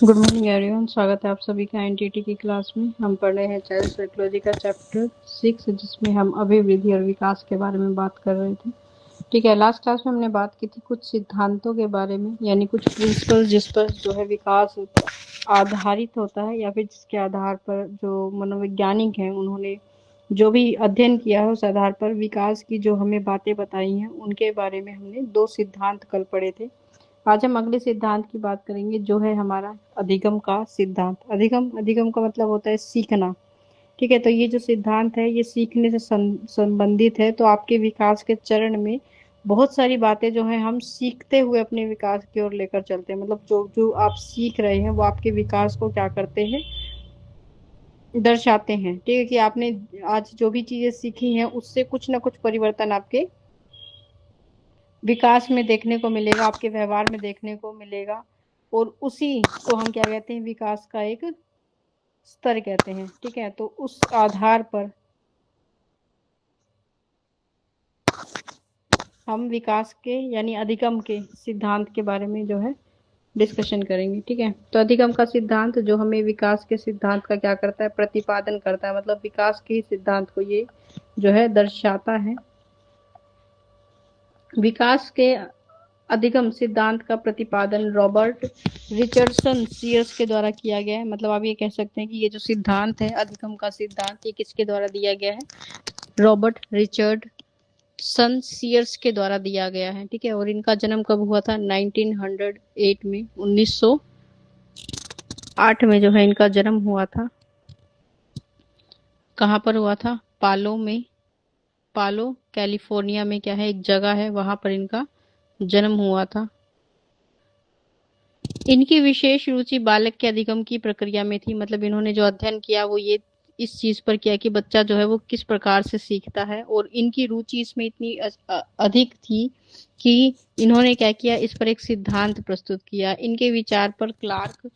Good morning everyone. स्वागत है आप सभी का एनटीटी की क्लास में। हम पढ़ रहे हैं चाइल्ड साइकोलॉजी का चैप्टर 6, जिसमें हम अभिवृद्धि और विकास के बारे में बात कर रहे थे। ठीक है, लास्ट क्लास में हमने बात की थी कुछ सिद्धांतों के बारे में, यानी कुछ प्रिंसिपल जिस पर जो है विकास आधारित होता है, या फिर जिसके आधार पर जो मनोवैज्ञानिक हैं उन्होंने जो भी अध्ययन किया है उस आधार पर विकास की जो हमें बातें बताई हैं उनके बारे में हमने 2 सिद्धांत कल पढ़े थे। आज हम अगले सिद्धांत की बात करेंगे, जो है हमारा अधिगम का सिद्धांत। अधिगम का मतलब होता है सीखना। ठीक है, तो ये जो सिद्धांत है ये सीखने से संबंधित है। तो आपके विकास के चरण में बहुत सारी बातें जो है हम सीखते हुए अपने विकास की ओर लेकर चलते हैं। मतलब जो जो आप सीख रहे हैं वो आपके विकास को क्या करते हैं, दर्शाते हैं। ठीक है, कि आपने आज जो भी चीजें सीखी हैं उससे कुछ ना कुछ परिवर्तन आपके विकास में देखने को मिलेगा, आपके व्यवहार में देखने को मिलेगा। और उसी को हम क्या कहते हैं, विकास का एक स्तर कहते हैं। ठीक है, तो उस आधार पर हम विकास के यानी अधिगम के सिद्धांत के बारे में जो है डिस्कशन करेंगे। ठीक है, तो अधिगम का सिद्धांत जो हमें विकास के सिद्धांत का क्या करता है, प्रतिपादन करता है। मतलब विकास के सिद्धांत को ये जो है दर्शाता है। विकास के अधिगम सिद्धांत का प्रतिपादन रॉबर्ट रिचर्डसन सीयर्स के द्वारा किया गया है। मतलब आप ये कह सकते हैं कि ये जो सिद्धांत है अधिगम का सिद्धांत, ये किसके द्वारा दिया गया है, रॉबर्ट रिचर्डसन सीयर्स के द्वारा दिया गया है। ठीक है, और इनका जन्म कब हुआ था, 1908 में, 1908 में जो है इनका जन्म हुआ था। कहाँ पर हुआ था, पालो में, पालो कैलिफोर्निया में क्या है एक जगह है, वहां पर इनका जन्म हुआ था। इनकी विशेष रुचि बालक के अधिगम की प्रक्रिया में थी। मतलब इन्होंने जो अध्ययन किया वो ये इस चीज पर किया कि बच्चा जो है वो किस प्रकार से सीखता है, और इनकी रुचि इसमें इतनी अधिक थी कि इन्होंने क्या किया, इस पर एक सिद्धांत प्रस्तुत किया। इनके विचार पर क्लार्क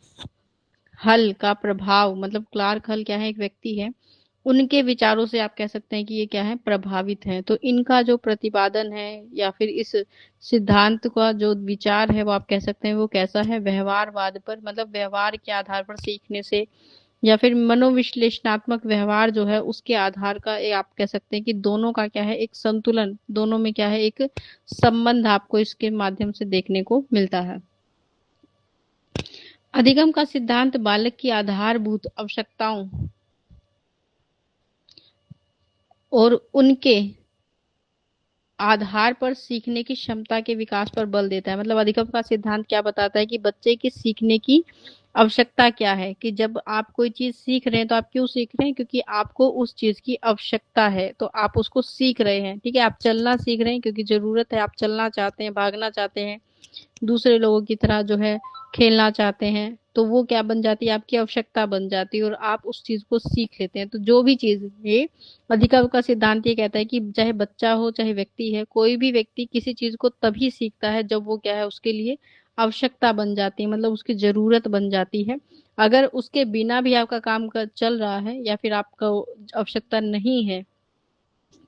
हल का प्रभाव, मतलब क्लार्क हल क्या है, एक व्यक्ति है, उनके विचारों से आप कह सकते हैं कि ये क्या है, प्रभावित है। तो इनका जो प्रतिपादन है या फिर इस सिद्धांत का जो विचार है वो आप कह सकते हैं वो कैसा है, व्यवहारवाद पर, मतलब व्यवहार के आधार पर सीखने से, या फिर मनोविश्लेषणात्मक व्यवहार जो है उसके आधार का आप कह सकते हैं कि दोनों का क्या है, एक संतुलन, दोनों में क्या है, एक संबंध आपको इसके माध्यम से देखने को मिलता है। अधिगम का सिद्धांत बालक की आधारभूत आवश्यकताओं और उनके आधार पर सीखने की क्षमता के विकास पर बल देता है। मतलब अधिगम का सिद्धांत क्या बताता है कि बच्चे की सीखने की आवश्यकता क्या है, कि जब आप कोई चीज सीख रहे हैं तो आप क्यों सीख रहे हैं, क्योंकि आपको उस चीज की आवश्यकता है तो आप उसको सीख रहे हैं। ठीक है, आप चलना सीख रहे हैं क्योंकि जरूरत है, आप चलना चाहते हैं, भागना चाहते हैं, दूसरे लोगों की तरह जो है खेलना चाहते हैं, तो वो क्या बन जाती है, आपकी आवश्यकता बन जाती है और आप उस चीज को सीख लेते हैं। तो जो भी चीज, ये अधिगम का सिद्धांत ये कहता है कि चाहे बच्चा हो चाहे व्यक्ति है, कोई भी व्यक्ति किसी चीज को तभी सीखता है जब वो क्या है, उसके लिए आवश्यकता बन जाती है, मतलब उसकी जरूरत बन जाती है। अगर उसके बिना भी आपका काम चल रहा है या फिर आपका आवश्यकता नहीं है,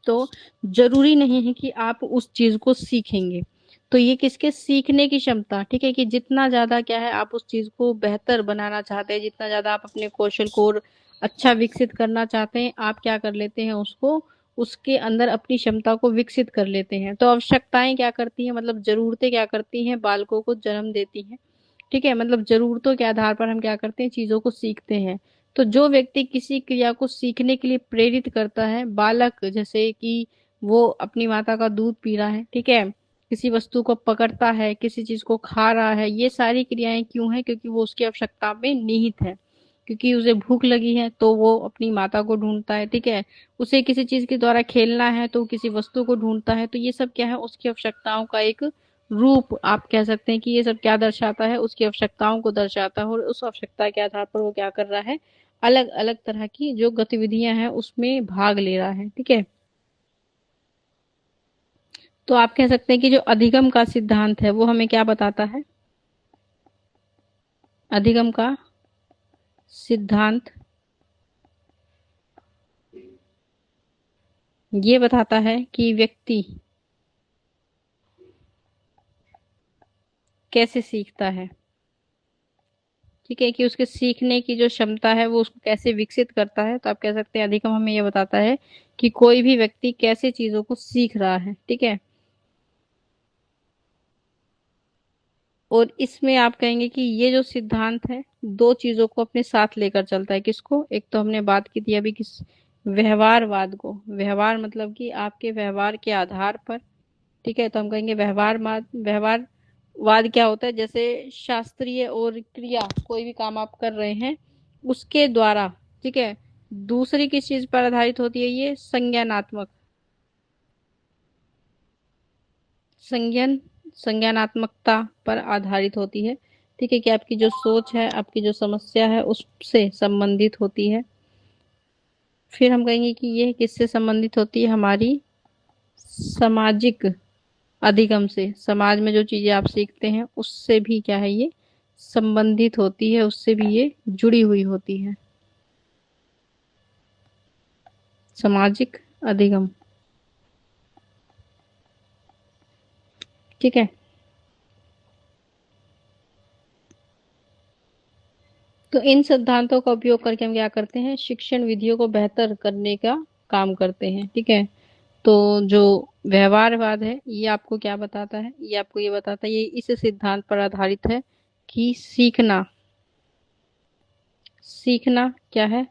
तो जरूरी नहीं है कि आप उस चीज को सीखेंगे। तो ये किसके, सीखने की क्षमता। ठीक है, कि जितना ज्यादा क्या है आप उस चीज को बेहतर बनाना चाहते हैं, जितना ज्यादा आप अपने कौशल को और अच्छा विकसित करना चाहते हैं, आप क्या कर लेते हैं, उसको उसके अंदर अपनी क्षमता को विकसित कर लेते हैं। तो आवश्यकताएं क्या करती हैं, मतलब जरूरतें क्या करती हैं, बालकों को जन्म देती हैं। ठीक है, मतलब जरूरतों के आधार पर हम क्या करते हैं, चीजों को सीखते हैं। तो जो व्यक्ति किसी क्रिया को सीखने के लिए प्रेरित करता है, बालक जैसे कि वो अपनी माता का दूध पी रहा है, ठीक है, किसी वस्तु को पकड़ता है, किसी चीज को खा रहा है, ये सारी क्रियाएं क्यों है, क्योंकि वो उसकी आवश्यकता में निहित है। क्योंकि उसे भूख लगी है तो वो अपनी माता को ढूंढता है। ठीक है, उसे किसी चीज के द्वारा खेलना है तो किसी वस्तु को ढूंढता है। तो ये सब क्या है, उसकी आवश्यकताओं का एक रूप आप कह सकते हैं कि ये सब क्या दर्शाता है, उसकी आवश्यकताओं को दर्शाता है। और उस आवश्यकता के आधार पर वो क्या कर रहा है, अलग अलग तरह की जो गतिविधियां हैं उसमें भाग ले रहा है। ठीक है, तो आप कह सकते हैं कि जो अधिगम का सिद्धांत है वो हमें क्या बताता है, अधिगम का सिद्धांत ये बताता है कि व्यक्ति कैसे सीखता है। ठीक है, कि उसके सीखने की जो क्षमता है वो उसको कैसे विकसित करता है। तो आप कह सकते हैं अधिगम हमें ये बताता है कि कोई भी व्यक्ति कैसे चीजों को सीख रहा है। ठीक है, और इसमें आप कहेंगे कि ये जो सिद्धांत है दो चीजों को अपने साथ लेकर चलता है। किसको? एक तो हमने बात की थी अभी किस, व्यवहारवाद को। व्यवहार मतलब कि आपके व्यवहार के आधार पर, ठीक है, तो हम कहेंगे व्यवहारवाद क्या होता है? जैसे शास्त्रीय और क्रिया, कोई भी काम आप कर रहे हैं उसके द्वारा, ठीक है। दूसरी किस चीज पर आधारित होती है? ये संज्ञानात्मक, संज्ञान संज्ञानात्मकता पर आधारित होती है। ठीक है, कि आपकी जो सोच है, आपकी जो समस्या है उससे संबंधित होती है। फिर हम कहेंगे कि ये किससे संबंधित होती है? हमारी सामाजिक अधिगम से। समाज में जो चीजें आप सीखते हैं उससे भी क्या है, ये संबंधित होती है, उससे भी ये जुड़ी हुई होती है। सामाजिक अधिगम, ठीक है। तो इन सिद्धांतों का उपयोग करके हम क्या करते हैं? शिक्षण विधियों को बेहतर करने का काम करते हैं। ठीक है, तो जो व्यवहारवाद है ये आपको क्या बताता है? ये आपको ये बताता है, ये इस सिद्धांत पर आधारित है कि सीखना, सीखना क्या है?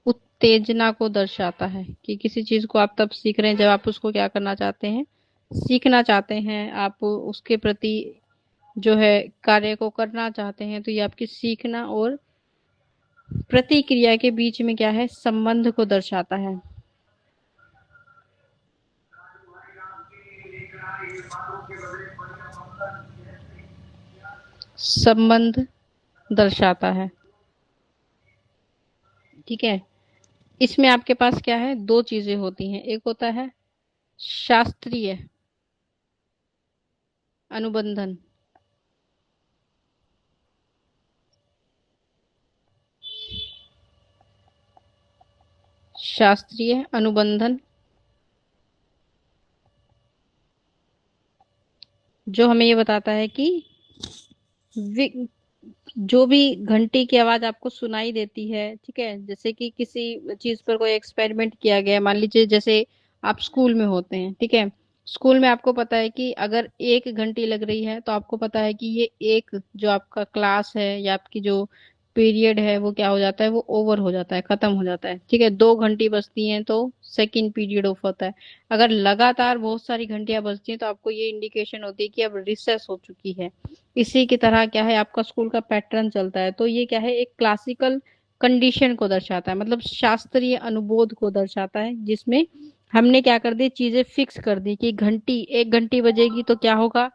उत्तेजना को दर्शाता है। कि किसी चीज को आप तब सीख रहे हैं जब आप उसको क्या करना चाहते हैं? सीखना चाहते हैं, आप उसके प्रति जो है कार्य को करना चाहते हैं। तो ये आपकी सीखना और प्रतिक्रिया के बीच में क्या है? संबंध को दर्शाता है, संबंध दर्शाता है। ठीक है, इसमें आपके पास क्या है? दो चीजें होती हैं। एक होता है शास्त्रीय अनुबंधन, शास्त्रीय अनुबंधन जो हमें ये बताता है कि जो भी घंटी की आवाज आपको सुनाई देती है, ठीक है, जैसे कि किसी चीज पर कोई एक्सपेरिमेंट किया गया है, मान लीजिए जैसे आप स्कूल में होते हैं, ठीक है। स्कूल में आपको पता है कि अगर एक घंटी लग रही है तो आपको पता है कि ये एक जो आपका क्लास है या आपकी जो पीरियड है वो क्या हो जाता है? वो ओवर हो जाता है, खत्म हो जाता है। ठीक है, दो घंटी बजती हैं तो सेकंड पीरियड ऑफ होता है। अगर लगातार बहुत सारी घंटियां बजती हैं तो आपको ये इंडिकेशन होती है कि अब रिसेस हो चुकी है। इसी की तरह क्या है, आपका स्कूल का पैटर्न चलता है। तो ये क्या है? एक क्लासिकल कंडीशन को दर्शाता है, मतलब शास्त्रीय अनुबोध को दर्शाता है, जिसमें हमने क्या कर दी? चीजें फिक्स कर दी कि घंटी, एक घंटी बजेगी तो क्या होगा?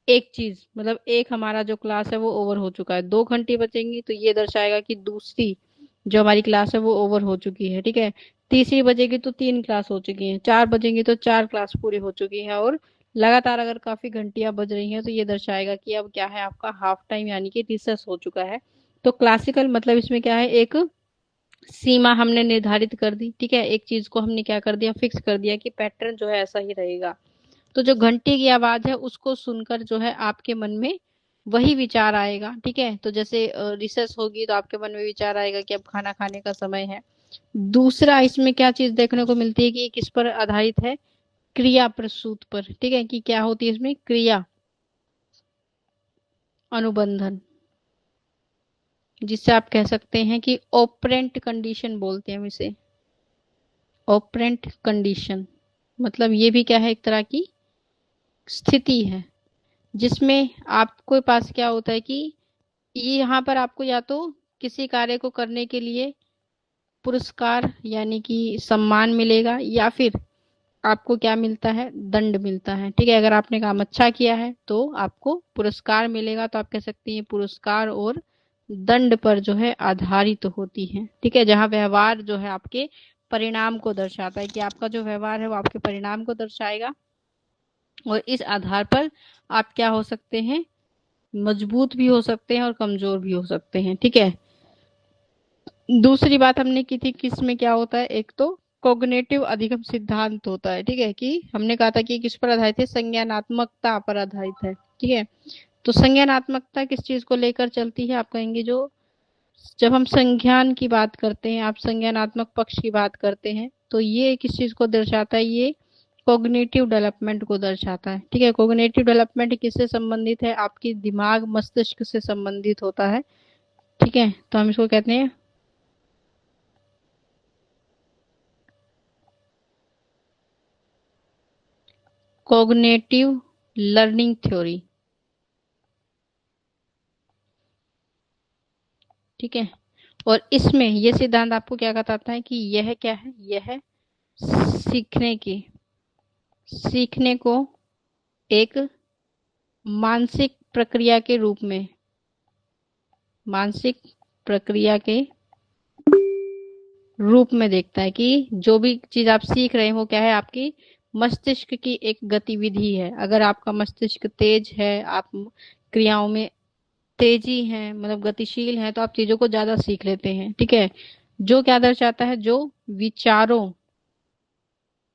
एक चीज, मतलब एक हमारा जो क्लास है वो ओवर हो चुका है। दो घंटी बजेंगी तो ये दर्शाएगा कि दूसरी जो हमारी क्लास है वो ओवर हो चुकी है। ठीक है, तीसरी बजेगी तो तीन क्लास हो चुकी है, चार बजेंगी तो चार क्लास पूरी हो चुकी है। और लगातार अगर काफी घंटियां बज रही हैं तो ये दर्शाएगा कि अब क्या है? आपका हाफ टाइम यानी कि रिसेस हो चुका है। तो क्लासिकल मतलब इसमें क्या है? एक सीमा हमने निर्धारित कर दी। ठीक है, एक चीज को हमने क्या कर दिया? फिक्स कर दिया कि पैटर्न जो है ऐसा ही रहेगा। तो जो घंटी की आवाज है उसको सुनकर जो है आपके मन में वही विचार आएगा। ठीक है, तो जैसे रिसेस होगी तो आपके मन में विचार आएगा कि अब खाना खाने का समय है। दूसरा इसमें क्या चीज देखने को मिलती है कि ये किस पर आधारित है? क्रिया प्रसूत पर। ठीक है, कि क्या होती है इसमें? क्रिया अनुबंधन, जिससे आप कह सकते हैं कि ऑपरेंट कंडीशन बोलते हैं हम इसे। ऑपरेंट कंडीशन मतलब ये भी क्या है? एक तरह की स्थिति है जिसमें आपके पास क्या होता है कि ये यहाँ पर आपको या तो किसी कार्य को करने के लिए पुरस्कार यानी कि सम्मान मिलेगा, या फिर आपको क्या मिलता है? दंड मिलता है। ठीक है, अगर आपने काम अच्छा किया है तो आपको पुरस्कार मिलेगा। तो आप कह सकते हैं पुरस्कार और दंड पर जो है आधारित तो होती है। ठीक है, जहाँ व्यवहार जो है आपके परिणाम को दर्शाता है, कि आपका जो व्यवहार है वो आपके परिणाम को दर्शाएगा। और इस आधार पर आप क्या हो सकते हैं? मजबूत भी हो सकते हैं और कमजोर भी हो सकते हैं। ठीक है, दूसरी बात हमने की थी किसमें क्या होता है? एक तो कॉग्निटिव अधिगम सिद्धांत होता है। ठीक है, कि हमने कहा था कि किस पर आधारित है? संज्ञानात्मकता पर आधारित है। ठीक है, तो संज्ञानात्मकता किस चीज को लेकर चलती है? आप कहेंगे जो जब हम संज्ञान की बात करते हैं, आप संज्ञानात्मक पक्ष की बात करते हैं, तो ये किस चीज को दर्शाता है? ये कोग्निटिव डेवलपमेंट को दर्शाता है। ठीक है, कोग्निटिव डेवलपमेंट किससे संबंधित है? आपकी दिमाग मस्तिष्क से संबंधित होता है। ठीक है, तो हम इसको कहते हैं कोग्निटिव लर्निंग थ्योरी। ठीक है, और इसमें यह सिद्धांत आपको क्या बताता है कि यह क्या है? यह सीखने को एक मानसिक प्रक्रिया के रूप में, मानसिक प्रक्रिया के रूप में देखता है कि जो भी चीज आप सीख रहे हैं वो क्या है? आपकी मस्तिष्क की एक गतिविधि है। अगर आपका मस्तिष्क तेज है, आप क्रियाओं में तेजी है, मतलब गतिशील है, तो आप चीजों को ज्यादा सीख लेते हैं। ठीक है, जो क्या दर्शाता है? जो विचारों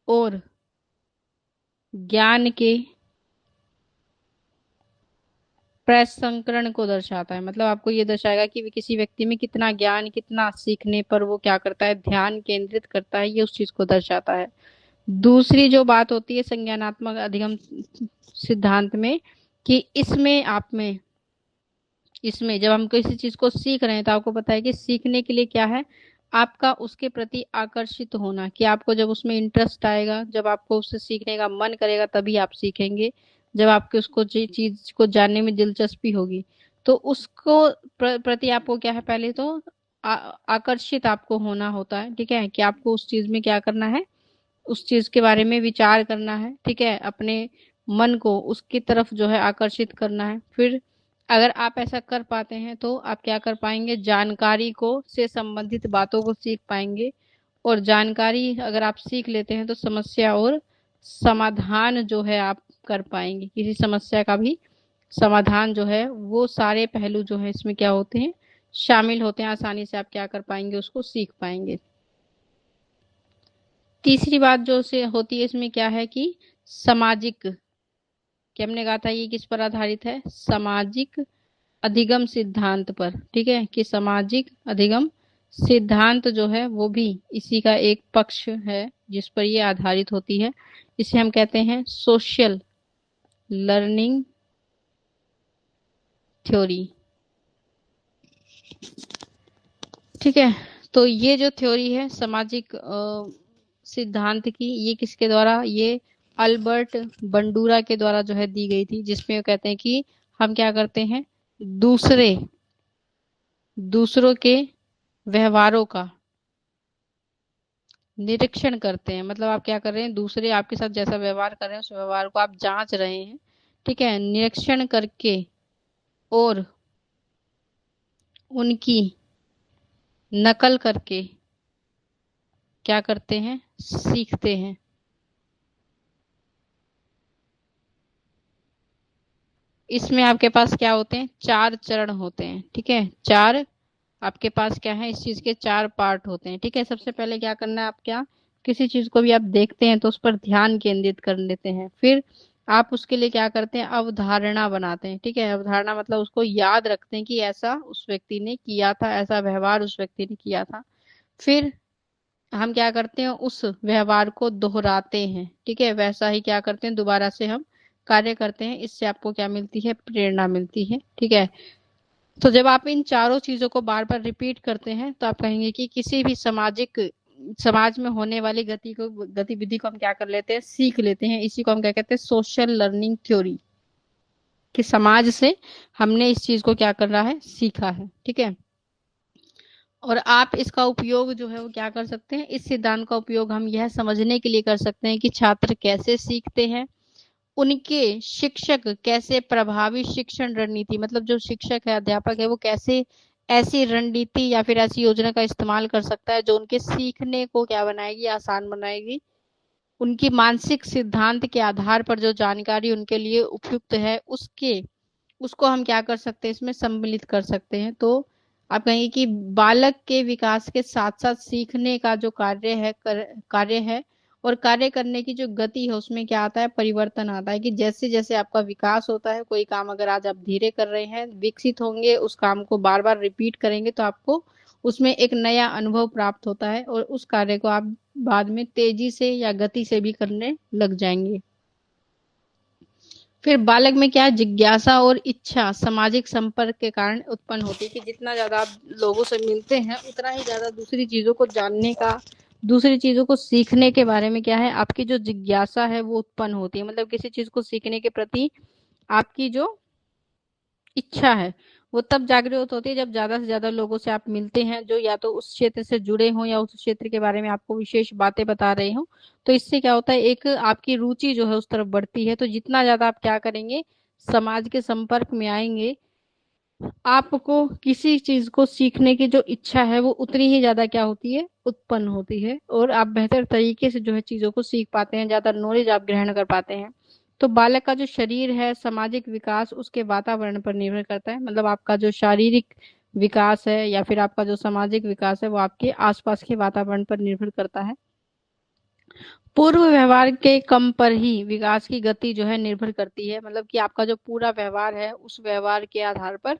और ज्ञान के प्रसंकरण को दर्शाता है। मतलब आपको ये दर्शाएगा कि किसी व्यक्ति में कितना ज्ञान, कितना सीखने पर वो क्या करता है? ध्यान केंद्रित करता है, ये उस चीज को दर्शाता है। दूसरी जो बात होती है संज्ञानात्मक अधिगम सिद्धांत में, कि इसमें जब हम किसी चीज को सीख रहे हैं तो आपको पता है कि सीखने के लिए क्या है? आपका उसके प्रति आकर्षित होना, कि आपको जब उसमें इंटरेस्ट आएगा, जब आपको उससे सीखने का मन करेगा, तभी आप सीखेंगे। जब आपके उसको चीज को जानने में दिलचस्पी होगी, तो उसको प्रति आपको क्या है? पहले तो आकर्षित आपको होना होता है। ठीक है, कि आपको उस चीज में क्या करना है? उस चीज के बारे में विचार करना है। ठीक है, अपने मन को उसकी तरफ जो है आकर्षित करना है। फिर अगर आप ऐसा कर पाते हैं तो आप क्या कर पाएंगे? जानकारी को से संबंधित बातों को सीख पाएंगे। और जानकारी अगर आप सीख लेते हैं तो समस्या और समाधान जो है आप कर पाएंगे। किसी समस्या का भी समाधान जो है, वो सारे पहलू जो है इसमें क्या होते हैं? शामिल होते हैं। आसानी से आप क्या कर पाएंगे? उसको सीख पाएंगे। तीसरी बात जो से होती है इसमें क्या है? कि सामाजिक, कि हमने कहा था ये किस पर आधारित है? सामाजिक अधिगम सिद्धांत पर। ठीक है, कि सामाजिक अधिगम सिद्धांत जो है वो भी इसी का एक पक्ष है जिस पर ये आधारित होती है। इसे हम कहते हैं सोशल लर्निंग थ्योरी। ठीक है, तो ये जो थ्योरी है सामाजिक सिद्धांत की, ये किसके द्वारा? ये अल्बर्ट बंडूरा के द्वारा जो है दी गई थी, जिसमें वो कहते हैं कि हम क्या करते हैं? दूसरों के व्यवहारों का निरीक्षण करते हैं। मतलब आप क्या कर रहे हैं? दूसरे आपके साथ जैसा व्यवहार कर रहे हैं उस व्यवहार को आप जांच रहे हैं। ठीक है, निरीक्षण करके और उनकी नकल करके क्या करते हैं? सीखते हैं। इसमें आपके पास क्या होते हैं? 4 चरण होते हैं। ठीक है, 4 आपके पास क्या है? इस चीज के 4 पार्ट होते हैं। ठीक है, सबसे पहले क्या करना है? आप क्या, किसी चीज को भी आप देखते हैं तो उस पर ध्यान केंद्रित कर लेते हैं। फिर आप उसके लिए क्या करते हैं? अवधारणा बनाते हैं। ठीक है, अवधारणा मतलब उसको याद रखते हैं कि ऐसा उस व्यक्ति ने किया था, ऐसा व्यवहार उस व्यक्ति ने किया था। फिर हम क्या करते हैं? उस व्यवहार को दोहराते हैं। ठीक है, वैसा ही क्या करते हैं? दोबारा से हम कार्य करते हैं। इससे आपको क्या मिलती है? प्रेरणा मिलती है। ठीक है, तो जब आप इन चारों चीजों को बार बार रिपीट करते हैं तो आप कहेंगे कि किसी भी समाज में होने वाली गतिविधि को हम क्या कर लेते हैं? सीख लेते हैं। इसी को हम क्या कहते हैं? Social learning theory. कि समाज से हमने इस चीज को क्या कर रहा है? सीखा है। ठीक है, और आप इसका उपयोग जो है वो क्या कर सकते हैं? इस सिद्धांत का उपयोग हम यह समझने के लिए कर सकते हैं कि छात्र कैसे सीखते हैं, उनके शिक्षक कैसे प्रभावी शिक्षण रणनीति, मतलब जो शिक्षक है, अध्यापक है, वो कैसे ऐसी रणनीति या फिर ऐसी योजना का इस्तेमाल कर सकता है जो उनके सीखने को क्या बनाएगी? आसान बनाएगी। उनकी मानसिक सिद्धांत के आधार पर जो जानकारी उनके लिए उपयुक्त है उसको हम क्या कर सकते हैं? इसमें सम्मिलित कर सकते हैं। तो आप कहेंगे कि बालक के विकास के साथ साथ सीखने का जो कार्य है और कार्य करने की जो गति है उसमें क्या आता है, परिवर्तन आता है। कि जैसे जैसे आपका विकास होता है, कोई काम अगर आज आप धीरे कर रहे हैं, विकसित होंगे, उस काम को बार बार रिपीट करेंगे तो आपको उसमें एक नया अनुभव प्राप्त होता है और उस कार्य को आप बाद में तेजी से या गति से भी करने लग जाएंगे। फिर बालक में क्या है, जिज्ञासा और इच्छा सामाजिक संपर्क के कारण उत्पन्न होती है। कि जितना ज्यादा आप लोगों से मिलते हैं उतना ही ज्यादा दूसरी चीजों को जानने का, दूसरी चीजों को सीखने के बारे में क्या है, आपकी जो जिज्ञासा है वो उत्पन्न होती है। मतलब किसी चीज को सीखने के प्रति आपकी जो इच्छा है वो तब जागृत होती है जब ज्यादा से ज्यादा लोगों से आप मिलते हैं, जो या तो उस क्षेत्र से जुड़े हों या उस क्षेत्र के बारे में आपको विशेष बातें बता रहे हो। तो इससे क्या होता है, एक आपकी रुचि जो है उस तरफ बढ़ती है। तो जितना ज्यादा आप क्या करेंगे, समाज के संपर्क में आएंगे, आपको किसी चीज को सीखने की जो इच्छा है वो उतनी ही ज्यादा क्या होती है, उत्पन्न होती है। और आप बेहतर तरीके से जो है चीजों को सीख पाते हैं, ज्यादा नॉलेज आप ग्रहण कर पाते हैं। तो बालक का जो शरीर है, सामाजिक विकास उसके वातावरण पर निर्भर करता है। मतलब आपका जो शारीरिक विकास है या फिर आपका जो सामाजिक विकास है वो आपके आसपास के वातावरण पर निर्भर करता है। पूर्व व्यवहार के कम पर ही विकास की गति जो है निर्भर करती है। मतलब कि आपका जो पूरा व्यवहार है उस व्यवहार के आधार पर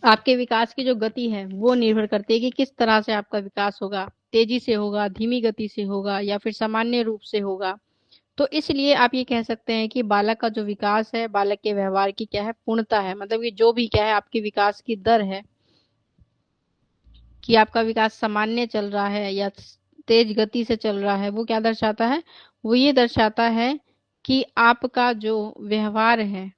आपके विकास की जो गति है वो निर्भर करती है कि किस तरह से आपका विकास होगा, तेजी से होगा, धीमी गति से होगा या फिर सामान्य रूप से होगा। तो इसलिए आप ये कह सकते हैं कि बालक का जो विकास है, बालक के व्यवहार की क्या है, पूर्णता है। मतलब कि जो भी क्या है आपके विकास की दर है, कि आपका विकास सामान्य चल रहा है या तेज गति से चल रहा है, वो क्या दर्शाता है, वो ये दर्शाता है कि आपका जो व्यवहार है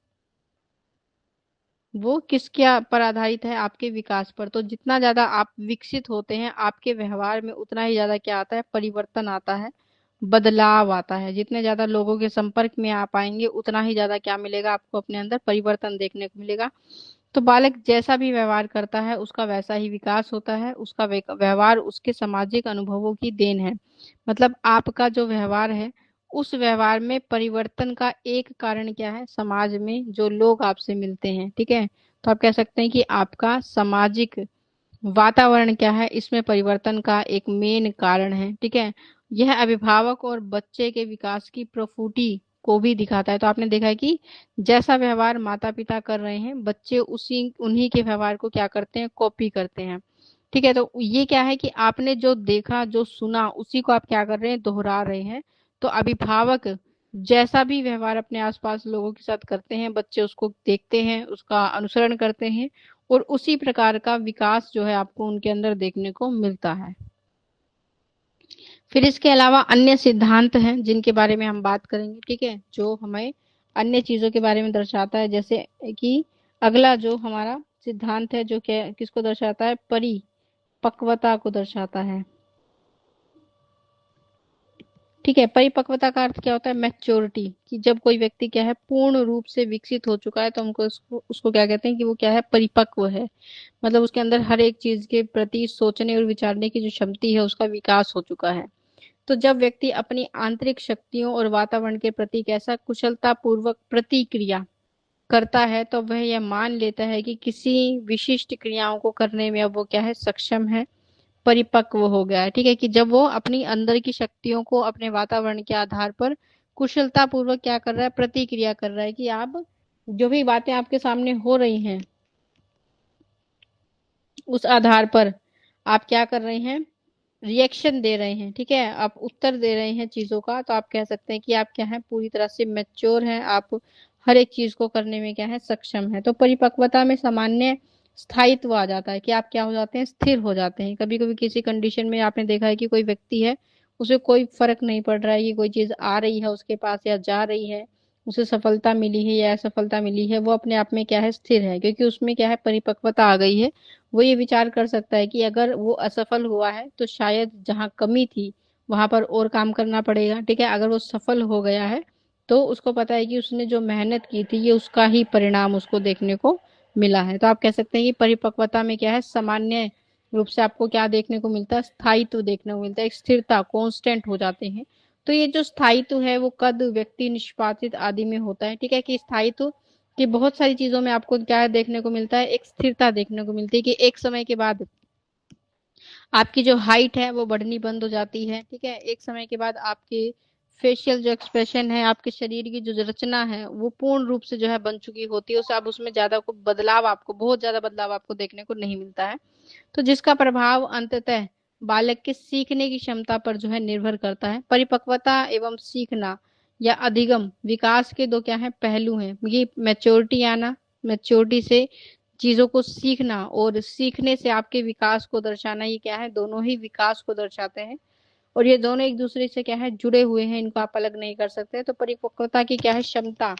वो किसके पर आधारित है, आपके विकास पर। तो जितना ज्यादा आप विकसित होते हैं आपके व्यवहार में उतना ही ज्यादा क्या आता है, परिवर्तन आता है, बदलाव आता है। जितने ज्यादा लोगों के संपर्क में आ पाएंगे उतना ही ज्यादा क्या मिलेगा, आपको अपने अंदर परिवर्तन देखने को मिलेगा। तो बालक जैसा भी व्यवहार करता है उसका वैसा ही विकास होता है। उसका व्यवहार उसके सामाजिक अनुभवों की देन है। मतलब आपका जो व्यवहार है उस व्यवहार में परिवर्तन का एक कारण क्या है, समाज में जो लोग आपसे मिलते हैं। ठीक है, तो आप कह सकते हैं कि आपका सामाजिक वातावरण क्या है, इसमें परिवर्तन का एक मेन कारण है। ठीक है, यह अभिभावक और बच्चे के विकास की प्रफुटी को भी दिखाता है। तो आपने देखा है कि जैसा व्यवहार माता पिता कर रहे हैं, बच्चे उसी उन्हीं के व्यवहार को क्या करते हैं, कॉपी करते हैं। ठीक है, तो ये क्या है कि आपने जो देखा जो सुना उसी को आप क्या कर रहे हैं, दोहरा रहे हैं। तो अभिभावक जैसा भी व्यवहार अपने आसपास लोगों के साथ करते हैं, बच्चे उसको देखते हैं, उसका अनुसरण करते हैं और उसी प्रकार का विकास जो है आपको उनके अंदर देखने को मिलता है। फिर इसके अलावा अन्य सिद्धांत हैं जिनके बारे में हम बात करेंगे। ठीक है, जो हमें अन्य चीजों के बारे में दर्शाता है। जैसे कि अगला जो हमारा सिद्धांत है जो क्या किसको दर्शाता है, परिपक्वता को दर्शाता है। ठीक है, परिपक्वता का अर्थ क्या होता है, मैच्योरिटी। कि जब कोई व्यक्ति क्या है पूर्ण रूप से विकसित हो चुका है तो हमको उसको क्या कहते हैं कि वो क्या है, परिपक्व है। मतलब उसके अंदर हर एक चीज के प्रति सोचने और विचारने की जो क्षमता है उसका विकास हो चुका है। तो जब व्यक्ति अपनी आंतरिक शक्तियों और वातावरण के प्रति कैसा कुशलता पूर्वक प्रतिक्रिया करता है तो वह यह मान लेता है कि किसी विशिष्ट क्रियाओं को करने में अब वो क्या है, सक्षम है, परिपक्व हो गया है। ठीक है, कि जब वो अपनी अंदर की शक्तियों को अपने वातावरण के आधार पर कुशलता पूर्वक क्या कर रहा है, प्रतिक्रिया कर रहा है। कि आप जो भी बातें आपके सामने हो रही हैं उस आधार पर आप क्या कर रहे हैं, रिएक्शन दे रहे हैं। ठीक है, आप उत्तर दे रहे हैं चीजों का। तो आप कह सकते हैं कि आप क्या है, पूरी तरह से मैच्योर हैं, आप हर एक चीज को करने में क्या है, सक्षम है। तो परिपक्वता में सामान्य स्थायित्व आ जाता है कि आप क्या हो जाते हैं, स्थिर हो जाते हैं। कभी कभी किसी कंडीशन में आपने देखा है कि कोई व्यक्ति है, उसे कोई फर्क नहीं पड़ रहा है कि कोई चीज आ रही है उसके पास या जा रही है, उसे सफलता मिली है या असफलता मिली है, वो अपने आप में क्या है, स्थिर है, क्योंकि उसमें क्या है, परिपक्वता आ गई है। वो ये विचार कर सकता है कि अगर वो असफल हुआ है तो शायद जहाँ कमी थी वहां पर और काम करना पड़ेगा। ठीक है, अगर वो सफल हो गया है तो उसको पता है कि उसने जो मेहनत की थी ये उसका ही परिणाम उसको देखने को मिला है। तो आप कह सकते हैं कि परिपक्वता में क्या है, सामान्य रूप से आपको क्या देखने को मिलता है, स्थायित्व देखने को मिलता है, एक स्थिरता, कांस्टेंट हो जाते हैं। तो ये जो स्थायित्व है वो कद, व्यक्ति, निष्पादित आदि में होता है। ठीक है, कि स्थायित्व कि बहुत सारी चीजों में आपको क्या देखने को मिलता है, एक स्थिरता देखने को मिलती है। कि एक समय के बाद आपकी जो हाइट है वो बढ़नी बंद हो जाती है, ठीक है। एक समय के बाद आपके फेशियल जो एक्सप्रेशन है, आपके शरीर की जो रचना है वो पूर्ण रूप से जो है बन चुकी होती है, उससे अब उसमें ज्यादा को बदलाव, आपको बहुत ज्यादा बदलाव आपको देखने को नहीं मिलता है। तो जिसका प्रभाव अंततः बालक के सीखने की क्षमता पर जो है निर्भर करता है। परिपक्वता एवं सीखना या अधिगम विकास के दो क्या है, पहलू हैं। ये मैच्योरिटी आना, मैच्योरिटी से चीजों को सीखना और सीखने से आपके विकास को दर्शाना, ये क्या है, दोनों ही विकास को दर्शाते हैं। और ये दोनों एक दूसरे से क्या है, जुड़े हुए हैं, इनको आप अलग नहीं कर सकते। तो परिपक्वता की क्या है, क्षमता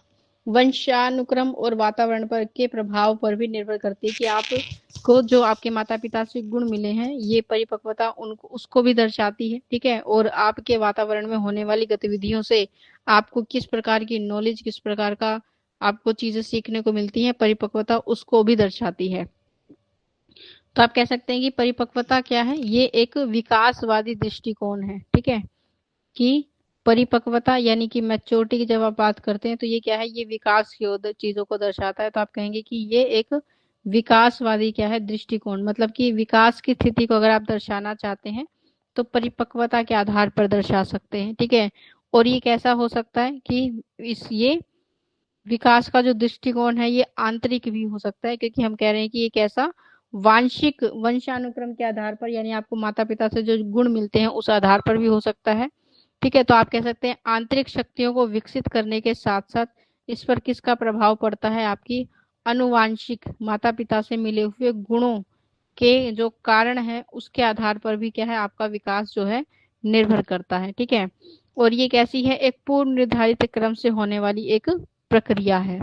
वंशानुक्रम और वातावरण पर के प्रभाव पर भी निर्भर करती है, कि आप को जो आपके माता पिता से गुण मिले हैं, ये परिपक्वता उनको उसको भी दर्शाती है, ठीक है। और आपके वातावरण में होने वाली गतिविधियों से आपको किस प्रकार की नॉलेज, किस प्रकार का आपको चीजें सीखने को मिलती हैं, परिपक्वता उसको भी दर्शाती है। तो आप कह सकते हैं कि परिपक्वता क्या है, ये एक विकासवादी दृष्टिकोण है, ठीक है। कि परिपक्वता यानी कि मैच्योरिटी की जब आप बात करते हैं तो ये क्या है, ये विकास की ओर चीजों को दर्शाता है। तो आप कहेंगे कि ये एक विकासवादी क्या है, दृष्टिकोण, मतलब कि विकास की स्थिति को अगर आप दर्शाना चाहते हैं तो परिपक्वता के आधार पर दर्शा सकते हैं, ठीक है। और ये कैसा हो सकता है कि इस ये विकास का जो दृष्टिकोण है ये आंतरिक भी हो सकता है, क्योंकि हम कह रहे हैं कि ये कैसा, वांशिक वंशानुक्रम के आधार पर, यानी आपको माता पिता से जो गुण मिलते हैं उस आधार पर भी हो सकता है, ठीक है। तो आप कह सकते हैं आंतरिक शक्तियों को विकसित करने के साथ साथ इस पर किसका प्रभाव पड़ता है, आपकी अनुवांशिक माता पिता से मिले हुए गुणों के जो कारण है उसके आधार पर भी क्या है, आपका विकास जो है निर्भर करता है, ठीक है। और ये कैसी है, एक पूर्व निर्धारित क्रम से होने वाली एक प्रक्रिया है।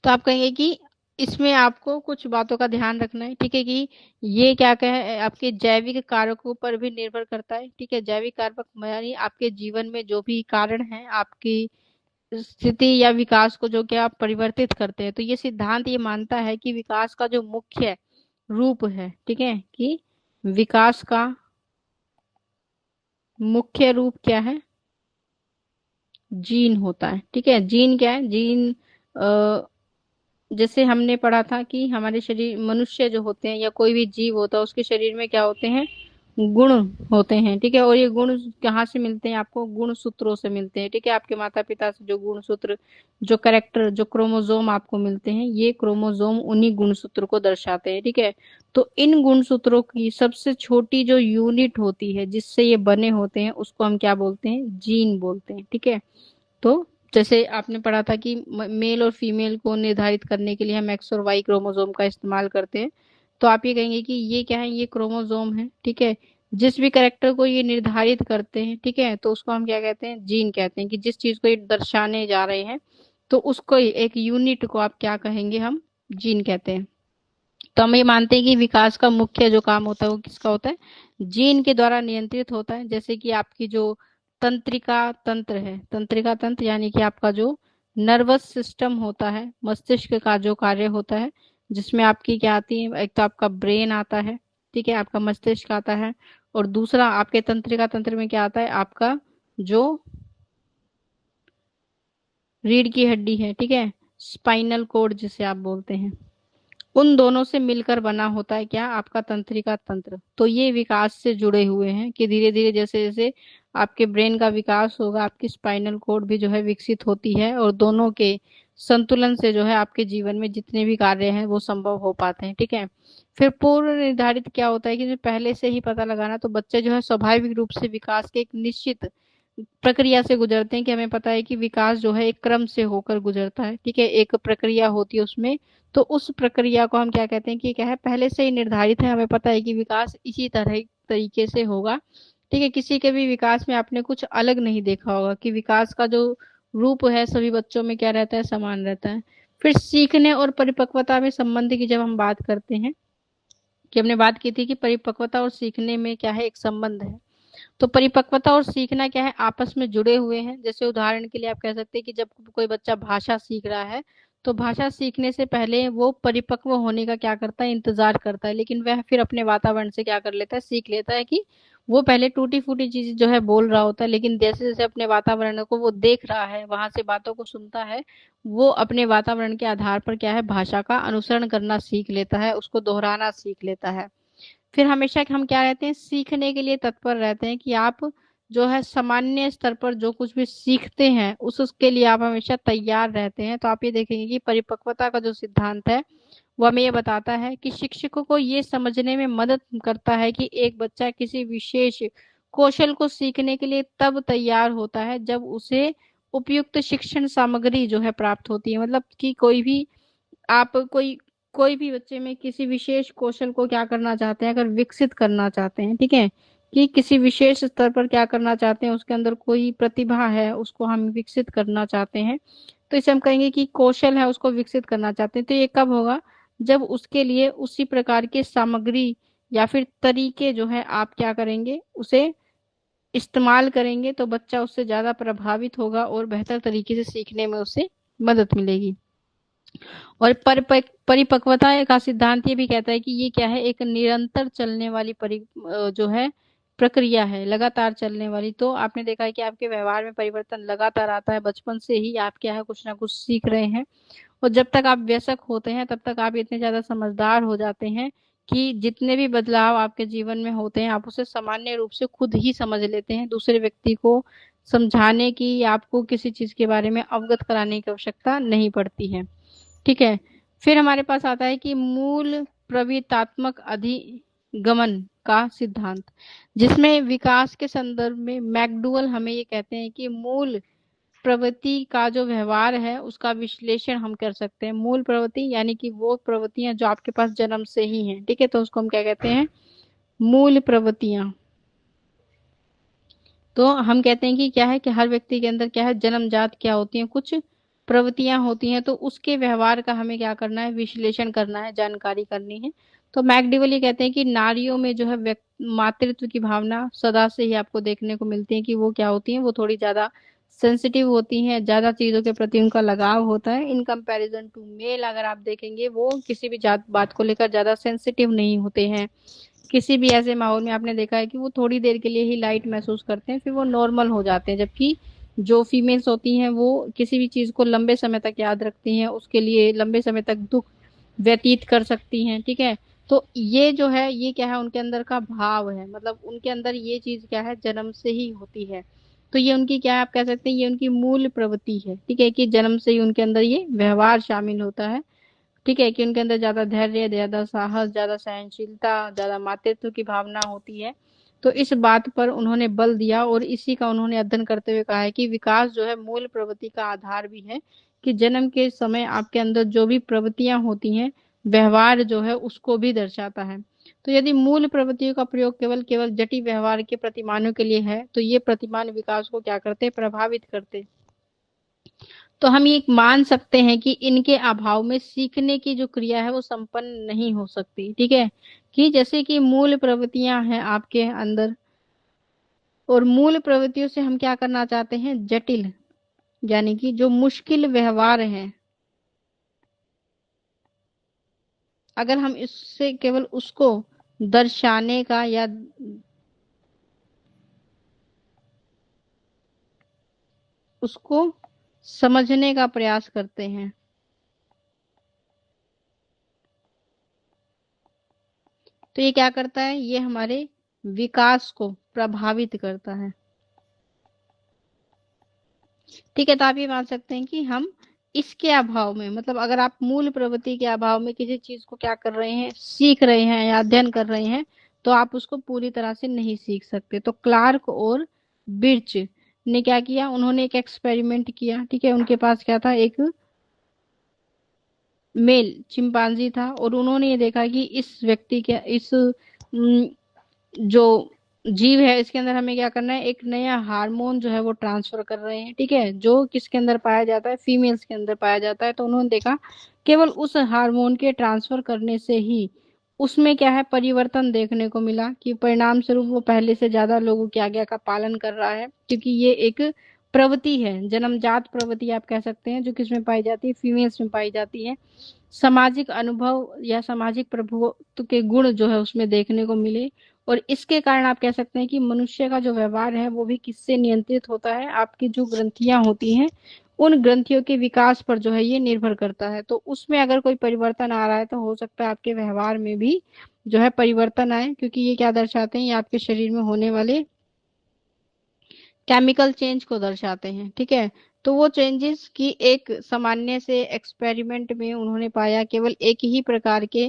तो आप कहेंगे कि इसमें आपको कुछ बातों का ध्यान रखना है, ठीक है। कि ये क्या कहे, आपके जैविक कारकों पर भी निर्भर करता है, ठीक है। जैविक कारक यानी आपके जीवन में जो भी कारण है आपकी स्थिति या विकास को जो क्या परिवर्तित करते हैं। तो ये सिद्धांत ये मानता है कि विकास का जो मुख्य रूप है, ठीक है, कि विकास का मुख्य रूप क्या है, जीन होता है, ठीक है। जीन क्या है, जीन जैसे हमने पढ़ा था कि हमारे शरीर, मनुष्य जो होते हैं या कोई भी जीव होता है उसके शरीर में क्या होते हैं, गुण होते हैं, ठीक है। और ये गुण कहाँ से मिलते हैं, आपको गुण सूत्रों से मिलते हैं, ठीक है। आपके माता पिता से जो गुण सूत्र, जो कैरेक्टर, जो क्रोमोजोम आपको मिलते हैं, ये क्रोमोजोम उन्हीं गुण सूत्र को दर्शाते हैं, ठीक है। तो इन गुण सूत्रों की सबसे छोटी जो यूनिट होती है जिससे ये बने होते हैं उसको हम क्या बोलते हैं, जीन बोलते हैं, ठीक है। तो जैसे आपने पढ़ा था कि मेल और फीमेल को निर्धारित करने के लिए हम एक्स और वाई क्रोमोसोम का इस्तेमाल करते हैं। तो आप ये कहेंगे कि ये क्या है, ये क्रोमोसोम है, ठीक है। जिस भी कैरेक्टर को ये निर्धारित करते हैं, ठीक है, तो उसको हम क्या कहते हैं, जीन कहते हैं। कि जिस चीज को ये दर्शाने जा रहे हैं तो उसको एक यूनिट को आप क्या कहेंगे, हम जीन कहते हैं। तो हम ये मानते हैं कि विकास का मुख्य जो काम होता है वो किसका होता है, जीन के द्वारा नियंत्रित होता है। जैसे कि आपकी जो तंत्रिका तंत्र है, तंत्रिका तंत्र यानी कि आपका जो नर्वस सिस्टम होता है, मस्तिष्क का जो कार्य होता है, जिसमें आपकी क्या आती है, एक तो आपका ब्रेन आता है, ठीक है, आपका मस्तिष्क आता है, और दूसरा आपके तंत्रिका तंत्र में क्या आता है, आपका जो रीढ़ की हड्डी है, ठीक है, स्पाइनल कोड जिसे आप बोलते हैं, उन दोनों से मिलकर बना होता है क्या, आपका तंत्रिका तंत्र। तो ये विकास से जुड़े हुए हैं कि धीरे धीरे जैसे जैसे आपके ब्रेन का विकास होगा, आपकी स्पाइनल कोड भी जो है विकसित होती है, और दोनों के संतुलन से जो है आपके जीवन में जितने भी कार्य हैं वो संभव हो पाते हैं, ठीक है। फिर पूर्व निर्धारित क्या होता है कि पहले से ही पता लगाना, तो बच्चे जो है स्वाभाविक रूप से विकास के एक निश्चित प्रक्रिया से गुजरते हैं। कि हमें पता है कि विकास जो है एक क्रम से होकर गुजरता है, ठीक है, एक प्रक्रिया होती है उसमें। तो उस प्रक्रिया को हम क्या कहते हैं कि क्या है, पहले से ही निर्धारित है, हमें पता है कि विकास इसी तरह तरीके से होगा, ठीक है। किसी के भी विकास में आपने कुछ अलग नहीं देखा होगा, कि विकास का जो रूप है सभी बच्चों में क्या रहता है, समान रहता है। फिर सीखने और परिपक्वता में संबंध की जब हम बात करते हैं, कि हमने बात की थी कि परिपक्वता और सीखने में क्या है, एक संबंध है। तो परिपक्वता और सीखना क्या है, आपस में जुड़े हुए हैं। जैसे उदाहरण के लिए आप कह सकते हैं कि जब कोई बच्चा भाषा सीख रहा है तो भाषा सीखने से पहले वो परिपक्व होने का क्या करता है, इंतजार करता है, लेकिन वह फिर अपने वातावरण से क्या कर लेता है, सीख लेता है। कि वो पहले टूटी फूटी चीज जो है बोल रहा होता है, लेकिन जैसे जैसे अपने वातावरण को वो देख रहा है, वहां से बातों को सुनता है, वो अपने वातावरण के आधार पर क्या है, भाषा का अनुसरण करना सीख लेता है, उसको दोहराना सीख लेता है। फिर हमेशा हम क्या रहते हैं, सीखने के लिए तत्पर रहते हैं कि आप जो है सामान्य स्तर पर जो कुछ भी सीखते हैं उसके लिए आप हमेशा तैयार रहते हैं। तो आप ये देखेंगे कि परिपक्वता का जो सिद्धांत है वो हमें ये बताता है कि शिक्षकों को ये समझने में मदद करता है कि एक बच्चा किसी विशेष कौशल को सीखने के लिए तब तैयार होता है जब उसे उपयुक्त शिक्षण सामग्री जो है प्राप्त होती है। मतलब कि कोई भी आप कोई भी बच्चे में किसी विशेष कौशल को क्या करना चाहते हैं, अगर विकसित करना चाहते हैं, ठीक है, कि किसी विशेष स्तर पर क्या करना चाहते हैं, उसके अंदर कोई प्रतिभा है उसको हम विकसित करना चाहते हैं, तो इसे हम कहेंगे कि कौशल है उसको विकसित करना चाहते हैं। तो ये कब होगा, जब उसके लिए उसी प्रकार की सामग्री या फिर तरीके जो है आप क्या करेंगे, उसे इस्तेमाल करेंगे, तो बच्चा उससे ज्यादा प्रभावित होगा और बेहतर तरीके से सीखने में उसे मदद मिलेगी। और परिपक्वता का सिद्धांत ये भी कहता है कि ये क्या है, एक निरंतर चलने वाली जो है प्रक्रिया है, लगातार चलने वाली। तो आपने देखा है कि आपके व्यवहार में परिवर्तन लगातार आता है, बचपन से ही आप क्या है कुछ ना कुछ सीख रहे हैं, और जब तक आप वयस्क होते हैं तब तक आप इतने ज्यादा समझदार हो जाते हैं कि जितने भी बदलाव आपके जीवन में होते हैं आप उसे सामान्य रूप से खुद ही समझ लेते हैं, दूसरे व्यक्ति को समझाने की या आपको किसी चीज के बारे में अवगत कराने की आवश्यकता नहीं पड़ती है। ठीक है। फिर हमारे पास आता है कि मूल प्रवृत्तात्मक अधिगमन का सिद्धांत, जिसमें विकास के संदर्भ में मैकडूगल हमें ये कहते हैं कि मूल प्रवृत्ति का जो व्यवहार है उसका विश्लेषण हम कर सकते हैं। मूल प्रवृत्ति यानी कि वो प्रवृत्तियां जो आपके पास जन्म से ही हैं, ठीक है, तो उसको हम क्या कहते हैं, मूल प्रवृत्तियां। तो हम कहते हैं कि क्या है कि हर व्यक्ति के अंदर क्या है, जन्मजात क्या होती हैं, कुछ प्रवृत्तियां होती हैं, तो उसके व्यवहार का हमें क्या करना है, विश्लेषण करना है, जानकारी करनी है। तो मैकडीवल ये कहते हैं कि नारियों में जो है मातृत्व की भावना सदा से ही आपको देखने को मिलती है कि वो क्या होती हैं, वो थोड़ी ज्यादा सेंसिटिव होती हैं, ज्यादा चीजों के प्रति उनका लगाव होता है इन कंपैरिजन टू मेल। अगर आप देखेंगे वो किसी भी जात बात को लेकर ज्यादा सेंसिटिव नहीं होते हैं। किसी भी ऐसे माहौल में आपने देखा है कि वो थोड़ी देर के लिए ही लाइट महसूस करते हैं, फिर वो नॉर्मल हो जाते हैं, जबकि जो फीमेल्स होती हैं वो किसी भी चीज को लंबे समय तक याद रखती हैं, उसके लिए लंबे समय तक दुख व्यतीत कर सकती हैं। ठीक है। तो ये जो है ये क्या है, उनके अंदर का भाव है, मतलब उनके अंदर ये चीज क्या है, जन्म से ही होती है। तो ये उनकी क्या है, आप कह सकते हैं ये उनकी मूल प्रवृत्ति है। ठीक है, कि जन्म से ही उनके अंदर ये व्यवहार शामिल होता है। ठीक है, कि उनके अंदर ज्यादा धैर्य, ज्यादा साहस, ज्यादा सहनशीलता, ज्यादा मातृत्व की भावना होती है। तो इस बात पर उन्होंने बल दिया और इसी का उन्होंने अध्ययन करते हुए कहा है कि विकास जो है मूल प्रवृत्ति का आधार भी है, कि जन्म के समय आपके अंदर जो भी प्रवृत्तियां होती हैं, व्यवहार जो है उसको भी दर्शाता है। तो यदि मूल प्रवृत्तियों का प्रयोग केवल केवल जटिल व्यवहार के प्रतिमानों के लिए है तो ये प्रतिमान विकास को क्या करते, प्रभावित करते। तो हम ये मान सकते हैं कि इनके अभाव में सीखने की जो क्रिया है वो संपन्न नहीं हो सकती। ठीक है, कि जैसे कि मूल प्रवृत्तियां हैं आपके अंदर, और मूल प्रवृत्तियों से हम क्या करना चाहते हैं, जटिल यानी कि जो मुश्किल व्यवहार है, अगर हम इससे केवल उसको दर्शाने का या उसको समझने का प्रयास करते हैं, तो ये क्या करता है, ये हमारे विकास को प्रभावित करता है। ठीक है, तो आप ये मान सकते हैं कि हम इसके अभाव में, मतलब अगर आप मूल प्रवृत्ति के अभाव में किसी चीज को क्या कर रहे हैं, सीख रहे हैं या अध्ययन कर रहे हैं, तो आप उसको पूरी तरह से नहीं सीख सकते। तो क्लार्क और बिर्च ने क्या किया, उन्होंने एक एक्सपेरिमेंट किया। ठीक है, उनके पास क्या था, एक मेल चिंपांजी था, और उन्होंने ये देखा कि इस व्यक्ति के इस जो जीव है इसके अंदर हमें क्या करना है, एक नया हार्मोन जो है वो ट्रांसफर कर रहे हैं। ठीक है, जो किसके अंदर पाया जाता है, फीमेल्स के अंदर पाया जाता है। तो उन्होंने देखा केवल उस हार्मोन के ट्रांसफर करने से ही उसमें क्या है, परिवर्तन देखने को मिला, कि परिणाम स्वरूप वो पहले से ज्यादा लोगों की आज्ञा का पालन कर रहा है, क्योंकि ये एक प्रवृत्ति है, जन्मजात प्रवृत्ति आप कह सकते हैं, जो किसमें पाई जाती है, फीमेल्स में पाई जाती है। सामाजिक अनुभव या सामाजिक प्रभुत्व के गुण जो है उसमें देखने को मिले, और इसके कारण आप कह सकते हैं कि मनुष्य का जो व्यवहार है वो भी किससे नियंत्रित होता है, आपकी जो ग्रंथियां होती हैं उन ग्रंथियों के विकास पर जो है ये निर्भर करता है। तो उसमें अगर कोई परिवर्तन आ रहा है तो हो सकता है आपके व्यवहार में भी जो है परिवर्तन आए, क्योंकि ये क्या दर्शाते हैं, ये आपके शरीर में होने वाले केमिकल चेंज को दर्शाते हैं। ठीक है, तो वो चेंजेस की एक सामान्य से एक्सपेरिमेंट में उन्होंने पाया केवल एक ही प्रकार के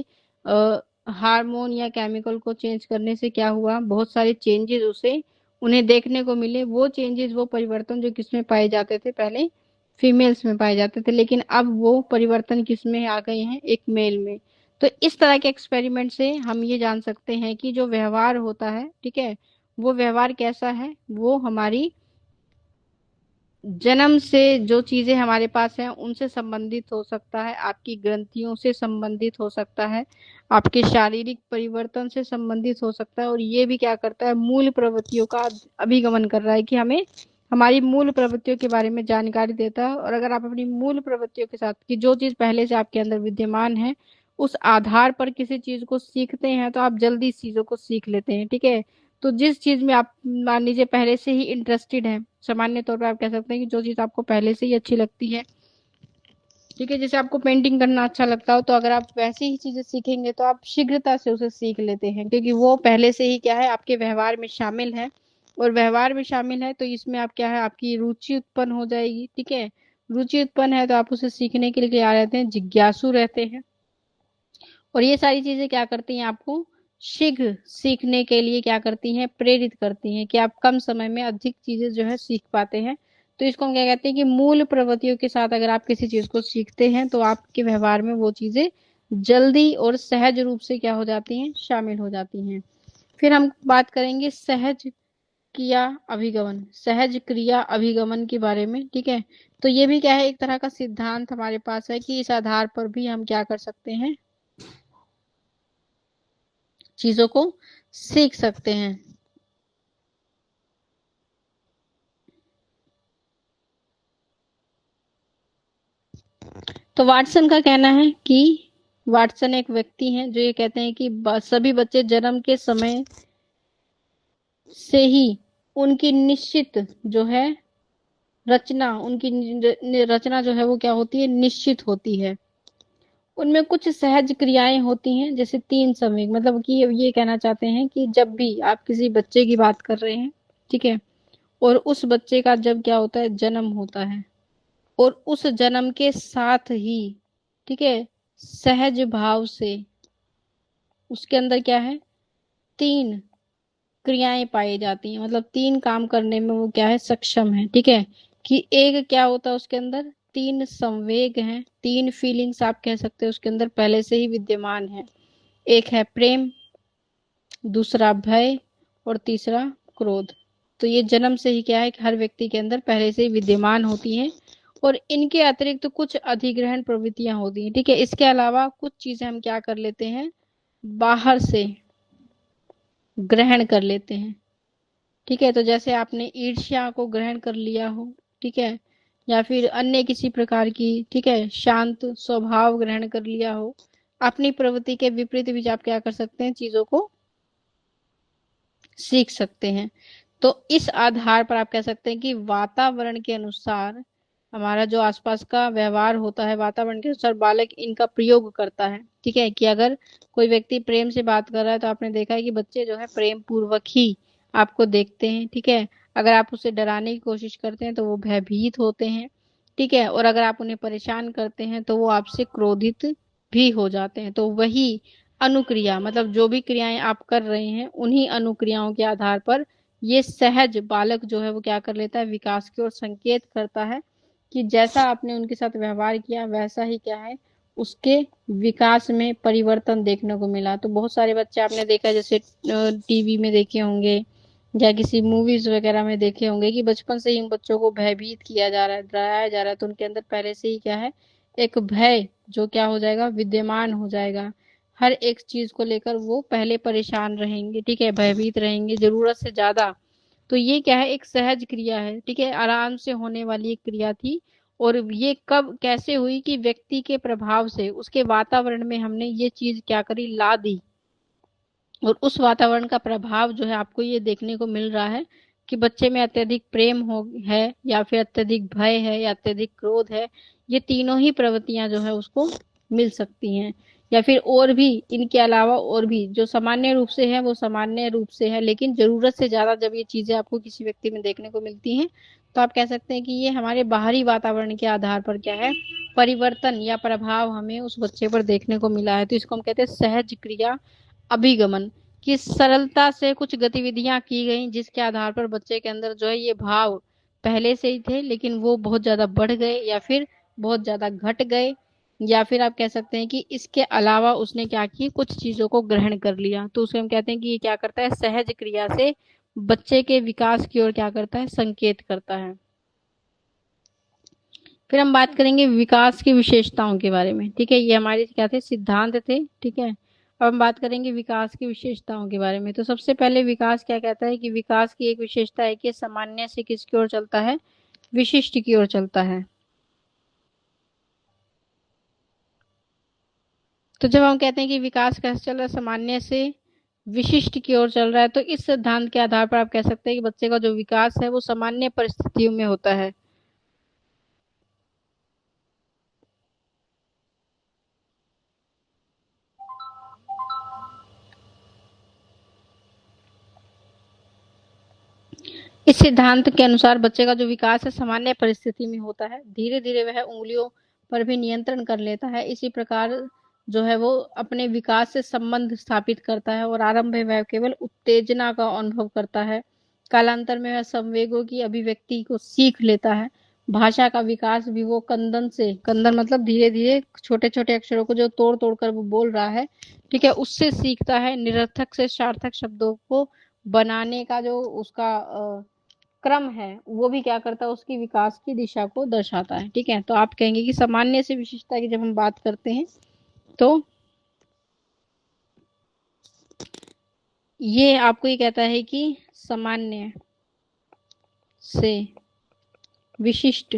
हार्मोन या केमिकल को चेंज करने से क्या हुआ, बहुत सारे चेंजेस उसे उन्हें देखने को मिले। वो चेंजेस, वो परिवर्तन जो किसमें पाए जाते थे, पहले फीमेल्स में पाए जाते थे, लेकिन अब वो परिवर्तन किसमें आ गए हैं, एक मेल में। तो इस तरह के एक्सपेरिमेंट से हम ये जान सकते हैं कि जो व्यवहार होता है, ठीक है, वो व्यवहार कैसा है, वो हमारी जन्म से जो चीजें हमारे पास हैं उनसे संबंधित हो सकता है, आपकी ग्रंथियों से संबंधित हो सकता है, आपके शारीरिक परिवर्तन से संबंधित हो सकता है, और ये भी क्या करता है, मूल प्रवृत्तियों का अभिगमन कर रहा है, कि हमें हमारी मूल प्रवृत्तियों के बारे में जानकारी देता है। और अगर आप अपनी मूल प्रवृत्तियों के साथ, कि जो चीज पहले से आपके अंदर विद्यमान है, उस आधार पर किसी चीज को सीखते हैं तो आप जल्दी इस चीजों को सीख लेते हैं। ठीक है, तो जिस चीज में आप मान लीजिए पहले से ही इंटरेस्टेड हैं, सामान्य तौर पर आप कह सकते हैं कि जो चीज आपको पहले से ही अच्छी लगती है, ठीक है, जैसे आपको पेंटिंग करना अच्छा लगता हो, तो अगर आप वैसी ही चीजें सीखेंगे तो आप शीघ्रता से उसे सीख लेते हैं, क्योंकि वो पहले से ही क्या है, आपके व्यवहार में शामिल है। और व्यवहार में शामिल है तो इसमें आप क्या है, आपकी रुचि उत्पन्न हो जाएगी। ठीक है, रुचि उत्पन्न है तो आप उसे सीखने के लिए क्या रहते हैं, जिज्ञासु रहते हैं। और ये सारी चीजें क्या करती हैं, आपको शीघ्र सीखने के लिए क्या करती हैं, प्रेरित करती हैं, कि आप कम समय में अधिक चीजें जो है सीख पाते हैं। तो इसको हम क्या कहते हैं, कि मूल प्रवृत्तियों के साथ अगर आप किसी चीज को सीखते हैं तो आपके व्यवहार में वो चीजें जल्दी और सहज रूप से क्या हो जाती हैं, शामिल हो जाती हैं। फिर हम बात करेंगे सहज क्रिया अभिगमन, सहज क्रिया अभिगमन के बारे में। ठीक है, तो ये भी क्या है, एक तरह का सिद्धांत हमारे पास है, कि इस आधार पर भी हम क्या कर सकते हैं, चीजों को सीख सकते हैं। तो वाटसन का कहना है कि वाटसन एक व्यक्ति हैं जो ये कहते हैं कि सभी बच्चे जन्म के समय से ही उनकी निश्चित जो है रचना, उनकी रचना जो है वो क्या होती है, निश्चित होती है। उनमें कुछ सहज क्रियाएं होती हैं, जैसे तीन समय, मतलब कि ये कहना चाहते हैं कि जब भी आप किसी बच्चे की बात कर रहे हैं, ठीक है, और उस बच्चे का जब क्या होता है, जन्म होता है, और उस जन्म के साथ ही, ठीक है, सहज भाव से उसके अंदर क्या है, तीन क्रियाएं पाई जाती हैं, मतलब तीन काम करने में वो क्या है, सक्षम है। ठीक है, कि एक क्या होता है, उसके अंदर तीन संवेग हैं, तीन फीलिंग्स आप कह सकते हैं उसके अंदर पहले से ही विद्यमान है। एक है प्रेम, दूसरा भय, और तीसरा क्रोध। तो ये जन्म से ही क्या है, कि हर व्यक्ति के अंदर पहले से ही विद्यमान होती हैं। और इनके अतिरिक्त तो कुछ अधिग्रहण प्रवृत्तियां होती हैं। ठीक है, इसके अलावा कुछ चीजें हम क्या कर लेते हैं, बाहर से ग्रहण कर लेते हैं। ठीक है, तो जैसे आपने ईर्ष्या को ग्रहण कर लिया हो, ठीक है, या फिर अन्य किसी प्रकार की, ठीक है, शांत स्वभाव ग्रहण कर लिया हो, अपनी प्रवृत्ति के विपरीत भी आप क्या कर सकते हैं, चीजों को सीख सकते हैं। तो इस आधार पर आप कह सकते हैं कि वातावरण के अनुसार हमारा जो आसपास का व्यवहार होता है, वातावरण के अनुसार बालक इनका प्रयोग करता है। ठीक है, कि अगर कोई व्यक्ति प्रेम से बात कर रहा है तो आपने देखा है कि बच्चे जो है प्रेम पूर्वक ही आपको देखते हैं। ठीक है, अगर आप उसे डराने की कोशिश करते हैं तो वो भयभीत होते हैं। ठीक है, और अगर आप उन्हें परेशान करते हैं तो वो आपसे क्रोधित भी हो जाते हैं। तो वही अनुक्रिया, मतलब जो भी क्रियाएं आप कर रहे हैं उन्हीं अनुक्रियाओं के आधार पर ये सहज बालक जो है वो क्या कर लेता है, विकास की ओर संकेत करता है, कि जैसा आपने उनके साथ व्यवहार किया वैसा ही क्या है, उसके विकास में परिवर्तन देखने को मिला। तो बहुत सारे बच्चे आपने देखा, जैसे टीवी में देखे होंगे या किसी मूवीज वगैरह में देखे होंगे, कि बचपन से ही उन बच्चों को भयभीत किया जा रहा है, डराया जा रहा है, तो उनके अंदर पहले से ही क्या है, एक भय जो क्या हो जाएगा, विद्यमान हो जाएगा। हर एक चीज को लेकर वो पहले परेशान रहेंगे, ठीक है, भयभीत रहेंगे जरूरत से ज्यादा। तो ये क्या है, एक सहज क्रिया है। ठीक है, आराम से होने वाली एक क्रिया थी। और ये कब कैसे हुई, कि व्यक्ति के प्रभाव से उसके वातावरण में हमने ये चीज क्या करी, ला दी। और उस वातावरण का प्रभाव जो है आपको ये देखने को मिल रहा है, कि बच्चे में अत्यधिक प्रेम हो है, या फिर अत्यधिक भय है, या अत्यधिक क्रोध है। ये तीनों ही प्रवृत्तियां जो है उसको मिल सकती हैं। या फिर और भी, इनके अलावा और भी जो सामान्य रूप से है वो सामान्य रूप से है, लेकिन जरूरत से ज्यादा जब ये चीजें आपको किसी व्यक्ति में देखने को मिलती हैं, तो आप कह सकते हैं कि ये हमारे बाहरी वातावरण के आधार पर क्या है, परिवर्तन या प्रभाव हमें उस बच्चे पर देखने को मिला है। तो इसको हम कहते हैं सहज क्रिया अभिगमन, कि सरलता से कुछ गतिविधियां की गई जिसके आधार पर बच्चे के अंदर जो है ये भाव पहले से ही थे, लेकिन वो बहुत ज्यादा बढ़ गए या फिर बहुत ज्यादा घट गए, या फिर आप कह सकते हैं कि इसके अलावा उसने क्या की, कुछ चीजों को ग्रहण कर लिया। तो उसे हम कहते हैं कि ये क्या करता है, सहज क्रिया से बच्चे के विकास की ओर क्या करता है, संकेत करता है। फिर हम बात करेंगे विकास की विशेषताओं के बारे में। ठीक है, ये हमारे क्या थे, सिद्धांत थे। ठीक है, अब हम बात करेंगे विकास की विशेषताओं के बारे में। तो सबसे पहले विकास क्या कहता है कि विकास की एक विशेषता है कि सामान्य से किसकी ओर चलता है, विशिष्ट की ओर चलता है। तो जब हम कहते हैं कि विकास कैसे चल रहा है, सामान्य से विशिष्ट की ओर चल रहा है, तो इस सिद्धांत के आधार पर आप कह सकते हैं कि बच्चे का जो विकास है वो सामान्य परिस्थितियों में होता है। इस सिद्धांत के अनुसार बच्चे का जो विकास है सामान्य परिस्थिति में होता है, धीरे धीरे वह उंगलियों पर भी नियंत्रण कर लेता है। इसी प्रकार जो है वो अपने विकास से संबंध स्थापित करता है, और आरंभ में वह केवल उत्तेजना का अनुभव करता है, कालांतर में वह संवेगों की अभिव्यक्ति को सीख लेता है। भाषा का विकास भी वो कंदन से, कंदन मतलब धीरे धीरे छोटे छोटे अक्षरों को जो तोड़ तोड़ कर वो बोल रहा है, ठीक है, उससे सीखता है। निरर्थक से सार्थक शब्दों को बनाने का जो उसका क्रम है वो भी क्या करता है, उसकी विकास की दिशा को दर्शाता है। ठीक है, तो आप कहेंगे कि सामान्य से विशिष्टता की जब हम बात करते हैं, तो ये आपको ये कहता है कि सामान्य से विशिष्ट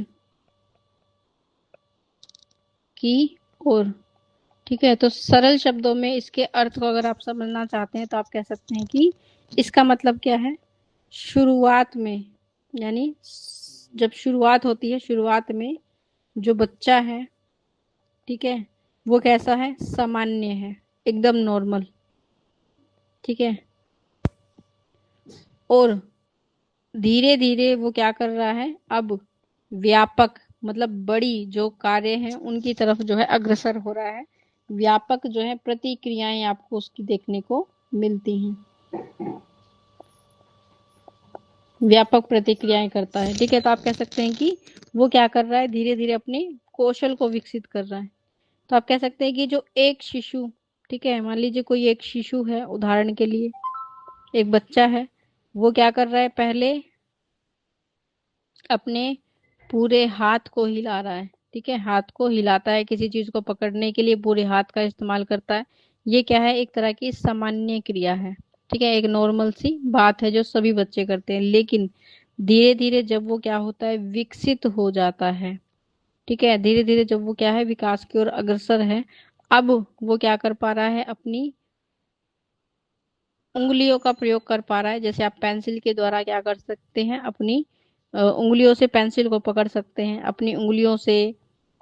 की ओर। ठीक है, तो सरल शब्दों में इसके अर्थ को अगर आप समझना चाहते हैं तो आप कह सकते हैं कि इसका मतलब क्या है, शुरुआत में, यानी जब शुरुआत होती है, शुरुआत में जो बच्चा है, ठीक है, वो कैसा है, सामान्य है, एकदम नॉर्मल। ठीक है, और धीरे धीरे वो क्या कर रहा है, अब व्यापक मतलब बड़ी जो कार्य हैं उनकी तरफ जो है अग्रसर हो रहा है। व्यापक जो है प्रतिक्रियाएं आपको उसकी देखने को मिलती हैं, व्यापक प्रतिक्रियाएं करता है। ठीक है, तो आप कह सकते हैं कि वो क्या कर रहा है, धीरे धीरे अपने कौशल को विकसित कर रहा है। तो आप कह सकते हैं कि जो एक शिशु, ठीक है, मान लीजिए कोई एक शिशु है, उदाहरण के लिए एक बच्चा है, वो क्या कर रहा है, पहले अपने पूरे हाथ को हिला रहा है। ठीक है, हाथ को हिलाता है, किसी चीज को पकड़ने के लिए पूरे हाथ का इस्तेमाल करता है। ये क्या है, एक तरह की सामान्य क्रिया है। ठीक है, एक नॉर्मल सी बात है जो सभी बच्चे करते हैं, लेकिन धीरे धीरे जब वो क्या होता है, विकसित हो जाता है, ठीक है, धीरे धीरे जब वो क्या है, विकास की ओर अग्रसर है, अब वो क्या कर पा रहा है, अपनी उंगलियों का प्रयोग कर पा रहा है। जैसे आप पेंसिल के द्वारा क्या कर सकते हैं, अपनी उंगलियों से पेंसिल को पकड़ सकते हैं, अपनी उंगलियों से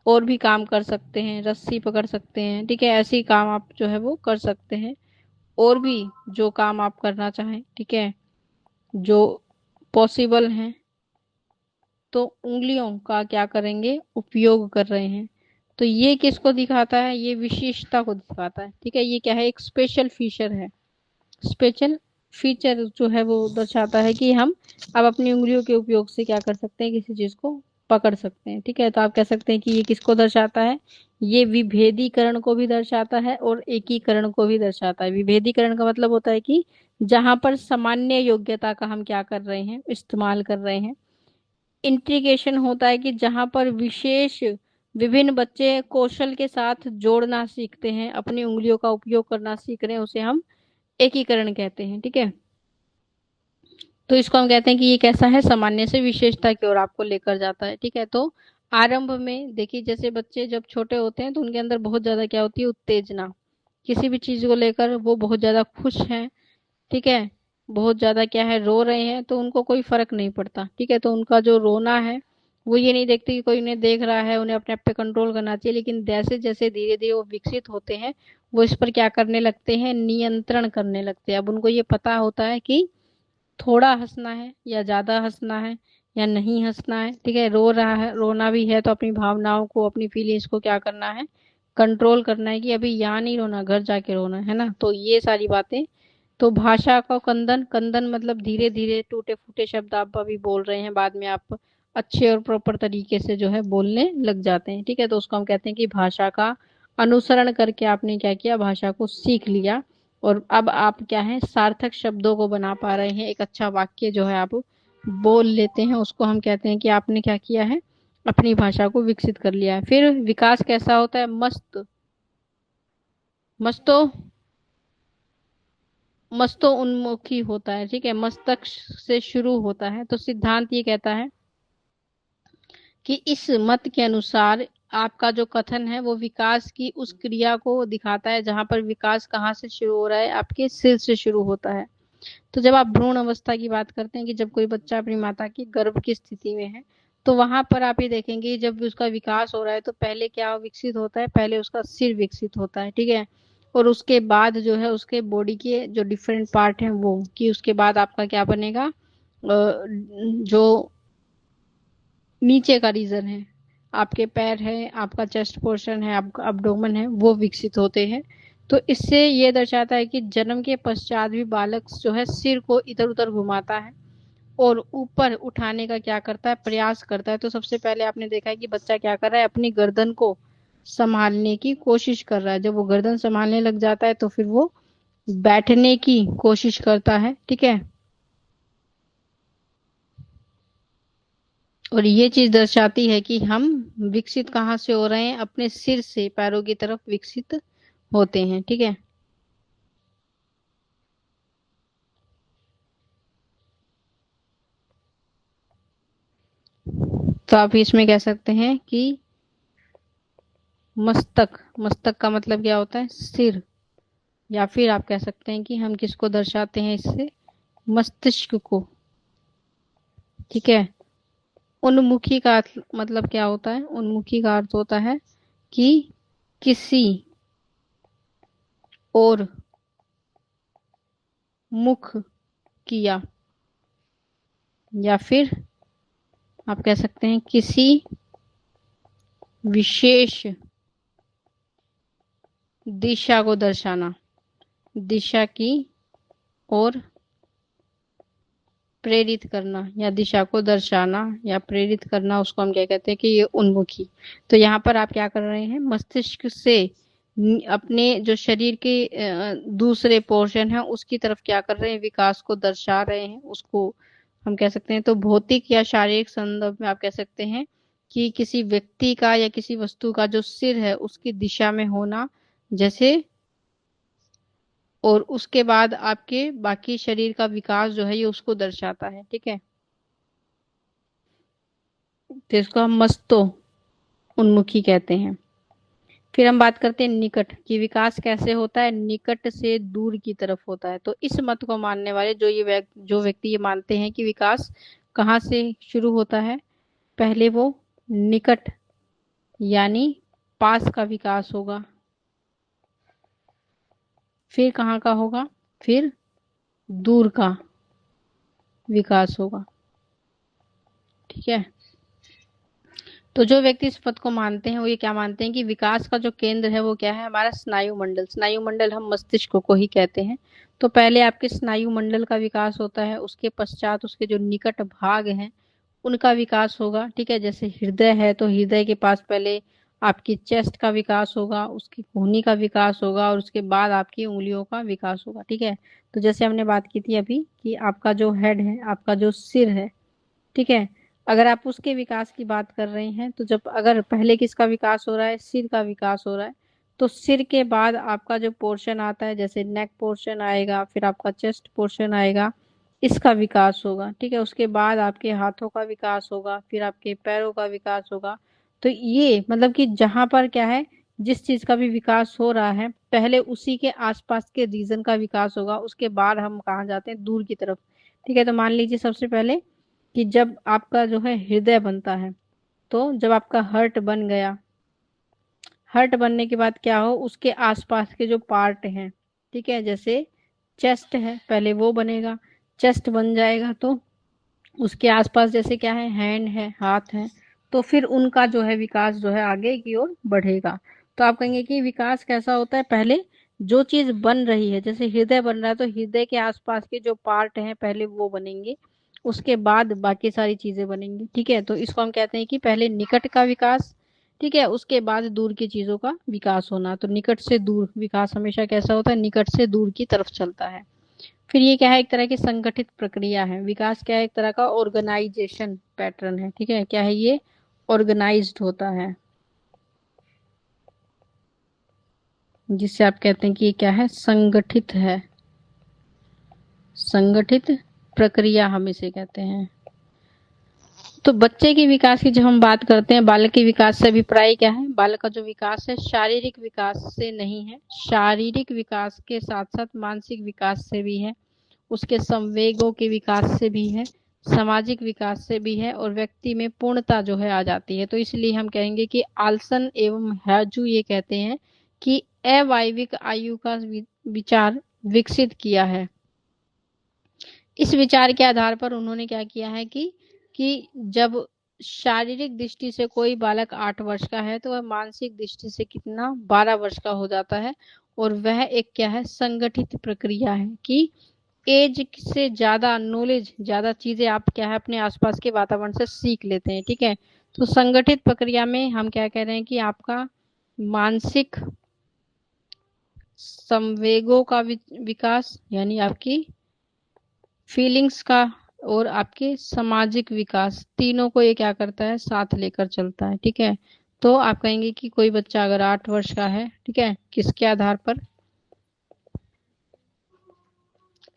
और भी काम कर सकते हैं, रस्सी पकड़ सकते हैं। ठीक है, ऐसे ही काम आप जो है वो कर सकते हैं, और भी जो काम आप करना चाहें, ठीक है, जो पॉसिबल है, तो उंगलियों का क्या करेंगे, उपयोग कर रहे हैं। तो ये किसको दिखाता है, ये विशेषता को दिखाता है। ठीक है, ये क्या है, एक स्पेशल फीचर है। स्पेशल फीचर जो है वो दर्शाता है कि हम अब अपनी उंगलियों के उपयोग से क्या कर सकते हैं, किसी चीज को पकड़ सकते हैं। ठीक है, तो आप कह सकते हैं कि ये किसको दर्शाता है, ये विभेदीकरण को भी दर्शाता है और एकीकरण को भी दर्शाता है। विभेदीकरण का मतलब होता है कि जहां पर सामान्य योग्यता का हम क्या कर रहे हैं, इस्तेमाल कर रहे हैं। इंटीग्रेशन होता है कि जहां पर विशेष विभिन्न बच्चे कौशल के साथ जोड़ना सीखते हैं, अपनी उंगलियों का उपयोग करना सीख रहे हैं, उसे हम एकीकरण कहते हैं। ठीक है, तो इसको हम कहते हैं कि ये कैसा है, सामान्य से विशेषता की ओर आपको लेकर जाता है। ठीक है, तो आरंभ में देखिए, जैसे बच्चे जब छोटे होते हैं तो उनके अंदर बहुत ज्यादा क्या होती है, उत्तेजना, किसी भी चीज को लेकर वो बहुत ज्यादा खुश हैं। ठीक है, बहुत ज्यादा क्या है, रो रहे हैं तो उनको कोई फर्क नहीं पड़ता। ठीक है, तो उनका जो रोना है वो ये नहीं देखते कि कोई उन्हें देख रहा है, उन्हें अपने आप पे कंट्रोल करना चाहिए, लेकिन जैसे जैसे धीरे धीरे वो विकसित होते हैं, वो इस पर क्या करने लगते हैं, नियंत्रण करने लगते हैं। अब उनको ये पता होता है कि थोड़ा हंसना है या ज्यादा हंसना है या नहीं हंसना है। ठीक है, रो रहा है, रोना भी है तो अपनी भावनाओं को, अपनी फीलिंग्स को क्या करना है, कंट्रोल करना है, कि अभी यहाँ नहीं रोना, घर जाके रोना है ना। तो ये सारी बातें। तो भाषा का कंदन, कंदन मतलब धीरे धीरे टूटे फूटे शब्द आप अभी बोल रहे हैं, बाद में आप अच्छे और प्रॉपर तरीके से जो है बोलने लग जाते हैं। ठीक है, तो उसको हम कहते हैं कि भाषा का अनुसरण करके आपने क्या किया, भाषा को सीख लिया। और अब आप क्या है, सार्थक शब्दों को बना पा रहे हैं, एक अच्छा वाक्य जो है आप बोल लेते हैं, उसको हम कहते हैं कि आपने क्या किया है, अपनी भाषा को विकसित कर लिया है। फिर विकास कैसा होता है, मस्त, मस्तो, मस्तो उन्मुखी होता है। ठीक है, मस्तक से शुरू होता है। तो सिद्धांत ये कहता है कि इस मत के अनुसार आपका जो कथन है वो विकास की उस क्रिया को दिखाता है, जहां पर विकास कहाँ से शुरू हो रहा है, आपके सिर से शुरू होता है। तो जब आप भ्रूण अवस्था की बात करते हैं कि जब कोई बच्चा अपनी माता की गर्भ की स्थिति में है, तो वहां पर आप ये देखेंगे जब भी उसका विकास हो रहा है तो पहले क्या विकसित होता है, पहले उसका सिर विकसित होता है। ठीक है, और उसके बाद जो है उसके बॉडी के जो डिफरेंट पार्ट हैं वो, कि उसके बाद आपका क्या बनेगा, जो नीचे का रीजन है, आपके पैर है, आपका चेस्ट पोर्शन है, आपका अब्डोमेन है, वो विकसित होते हैं। तो इससे ये दर्शाता है कि जन्म के पश्चात भी बालक जो है सिर को इधर उधर घुमाता है और ऊपर उठाने का क्या करता है, प्रयास करता है। तो सबसे पहले आपने देखा है कि बच्चा क्या कर रहा है, अपनी गर्दन को संभालने की कोशिश कर रहा है। जब वो गर्दन संभालने लग जाता है तो फिर वो बैठने की कोशिश करता है। ठीक है, और ये चीज दर्शाती है कि हम विकसित कहाँ से हो रहे हैं, अपने सिर से पैरों की तरफ विकसित होते हैं। ठीक है, तो आप इसमें कह सकते हैं कि मस्तक, मस्तक का मतलब क्या होता है, सिर। या फिर आप कह सकते हैं कि हम किसको दर्शाते हैं इससे, मस्तिष्क को। ठीक है, उन्मुखी का मतलब क्या होता है, उन्मुखी का अर्थ होता है कि किसी और मुख किया, या फिर आप कह सकते हैं किसी विशेष दिशा को दर्शाना, दिशा की ओर प्रेरित करना, या दिशा को दर्शाना या प्रेरित करना, उसको हम क्या कहते हैं कि ये उन्मुखी। तो यहाँ पर आप क्या कर रहे हैं, मस्तिष्क से अपने जो शरीर के दूसरे पोर्शन है उसकी तरफ क्या कर रहे हैं, विकास को दर्शा रहे हैं। उसको हम कह सकते हैं, तो भौतिक या शारीरिक संदर्भ में आप कह सकते हैं कि किसी व्यक्ति का या किसी वस्तु का जो सिर है उसकी दिशा में होना, जैसे, और उसके बाद आपके बाकी शरीर का विकास जो है ये उसको दर्शाता है। ठीक है, तो इसको हम मस्तो उन्मुखी कहते हैं। फिर हम बात करते हैं निकट की, विकास कैसे होता है, निकट से दूर की तरफ होता है। तो इस मत को मानने वाले जो व्यक्ति ये मानते हैं कि विकास कहाँ से शुरू होता है, पहले वो निकट यानी पास का विकास होगा, फिर कहाँ का होगा, फिर दूर का विकास होगा। ठीक है, तो जो व्यक्ति इस पद को मानते हैं वो ये क्या मानते हैं कि विकास का जो केंद्र है वो क्या है, हमारा स्नायु मंडल। स्नायु मंडल हम मस्तिष्क को ही कहते हैं। तो पहले आपके स्नायु मंडल का विकास होता है, उसके पश्चात उसके जो निकट भाग हैं उनका विकास होगा। ठीक है, जैसे हृदय है तो हृदय के पास पहले आपकी चेस्ट का विकास होगा, उसकी कोहनी का विकास होगा, और उसके बाद आपकी उंगलियों का विकास होगा। ठीक है, तो जैसे हमने बात की थी अभी कि आपका जो हेड है, आपका जो सिर है, ठीक है, अगर आप उसके विकास की बात कर रहे हैं तो जब अगर पहले किसका विकास हो रहा है, सिर का विकास हो रहा है, तो सिर के बाद आपका जो पोर्शन आता है, जैसे नेक पोर्शन आएगा, फिर आपका चेस्ट पोर्शन आएगा, इसका विकास होगा। ठीक है, उसके बाद आपके हाथों का विकास होगा, फिर आपके पैरों का विकास होगा। तो ये मतलब कि जहां पर क्या है, जिस चीज का भी विकास हो रहा है पहले उसी के आसपास के रीजन का विकास होगा, उसके बाद हम कहाँ जाते हैं, दूर की तरफ। ठीक है, तो मान लीजिए सबसे पहले कि जब आपका जो है हृदय बनता है, तो जब आपका हर्ट बन गया, हर्ट बनने के बाद क्या हो, उसके आसपास के जो पार्ट हैं, ठीक है, जैसे चेस्ट है, पहले वो बनेगा। चेस्ट बन जाएगा तो उसके आसपास जैसे क्या है, हैंड है, हाथ है, तो फिर उनका जो है विकास जो है आगे की ओर बढ़ेगा। तो आप कहेंगे कि विकास कैसा होता है, पहले जो चीज बन रही है, जैसे हृदय बन रहा है तो हृदय के आसपास के जो पार्ट हैं पहले वो बनेंगे, उसके बाद बाकी सारी चीजें बनेंगी, ठीक है। तो इसको हम कहते हैं कि पहले निकट का विकास, ठीक है, उसके बाद दूर की चीजों का विकास होना। तो निकट से दूर विकास हमेशा कैसा होता है, निकट से दूर की तरफ चलता है। फिर ये क्या है, एक तरह की संगठित प्रक्रिया है। विकास क्या है, एक तरह का ऑर्गेनाइजेशन पैटर्न है, ठीक है। क्या है ये, ऑर्गेनाइज्ड होता है, जिससे आप कहते हैं कि ये क्या है, संगठित है। संगठित प्रक्रिया हम इसे कहते हैं। तो बच्चे के विकास की जब हम बात करते हैं, बालक के विकास से अभिप्राय क्या है, बालक का जो विकास है शारीरिक विकास से नहीं है, शारीरिक विकास के साथ साथ मानसिक विकास से भी है, उसके संवेगों के विकास से भी है, सामाजिक विकास से भी है, और व्यक्ति में पूर्णता जो है आ जाती है। तो इसलिए हम कहेंगे कि आल्सन एवं हैजू ये कहते हैं कि अवायविक आयु का विचार विकसित किया है। इस विचार के आधार पर उन्होंने क्या किया है कि जब शारीरिक दृष्टि से कोई बालक 8 वर्ष का है तो वह मानसिक दृष्टि से कितना, 12 वर्ष का हो जाता है। और वह एक क्या है, संगठित प्रक्रिया है कि एज से ज्यादा नॉलेज, ज्यादा चीजें आप क्या है अपने आसपास के वातावरण से सीख लेते हैं, ठीक है। तो संगठित प्रक्रिया में हम क्या कह रहे हैं कि आपका मानसिक संवेगों का विकास, यानी आपकी फीलिंग्स का, और आपके सामाजिक विकास, तीनों को ये क्या करता है, साथ लेकर चलता है, ठीक है। तो आप कहेंगे कि कोई बच्चा अगर 8 वर्ष का है, ठीक है, किसके आधार पर,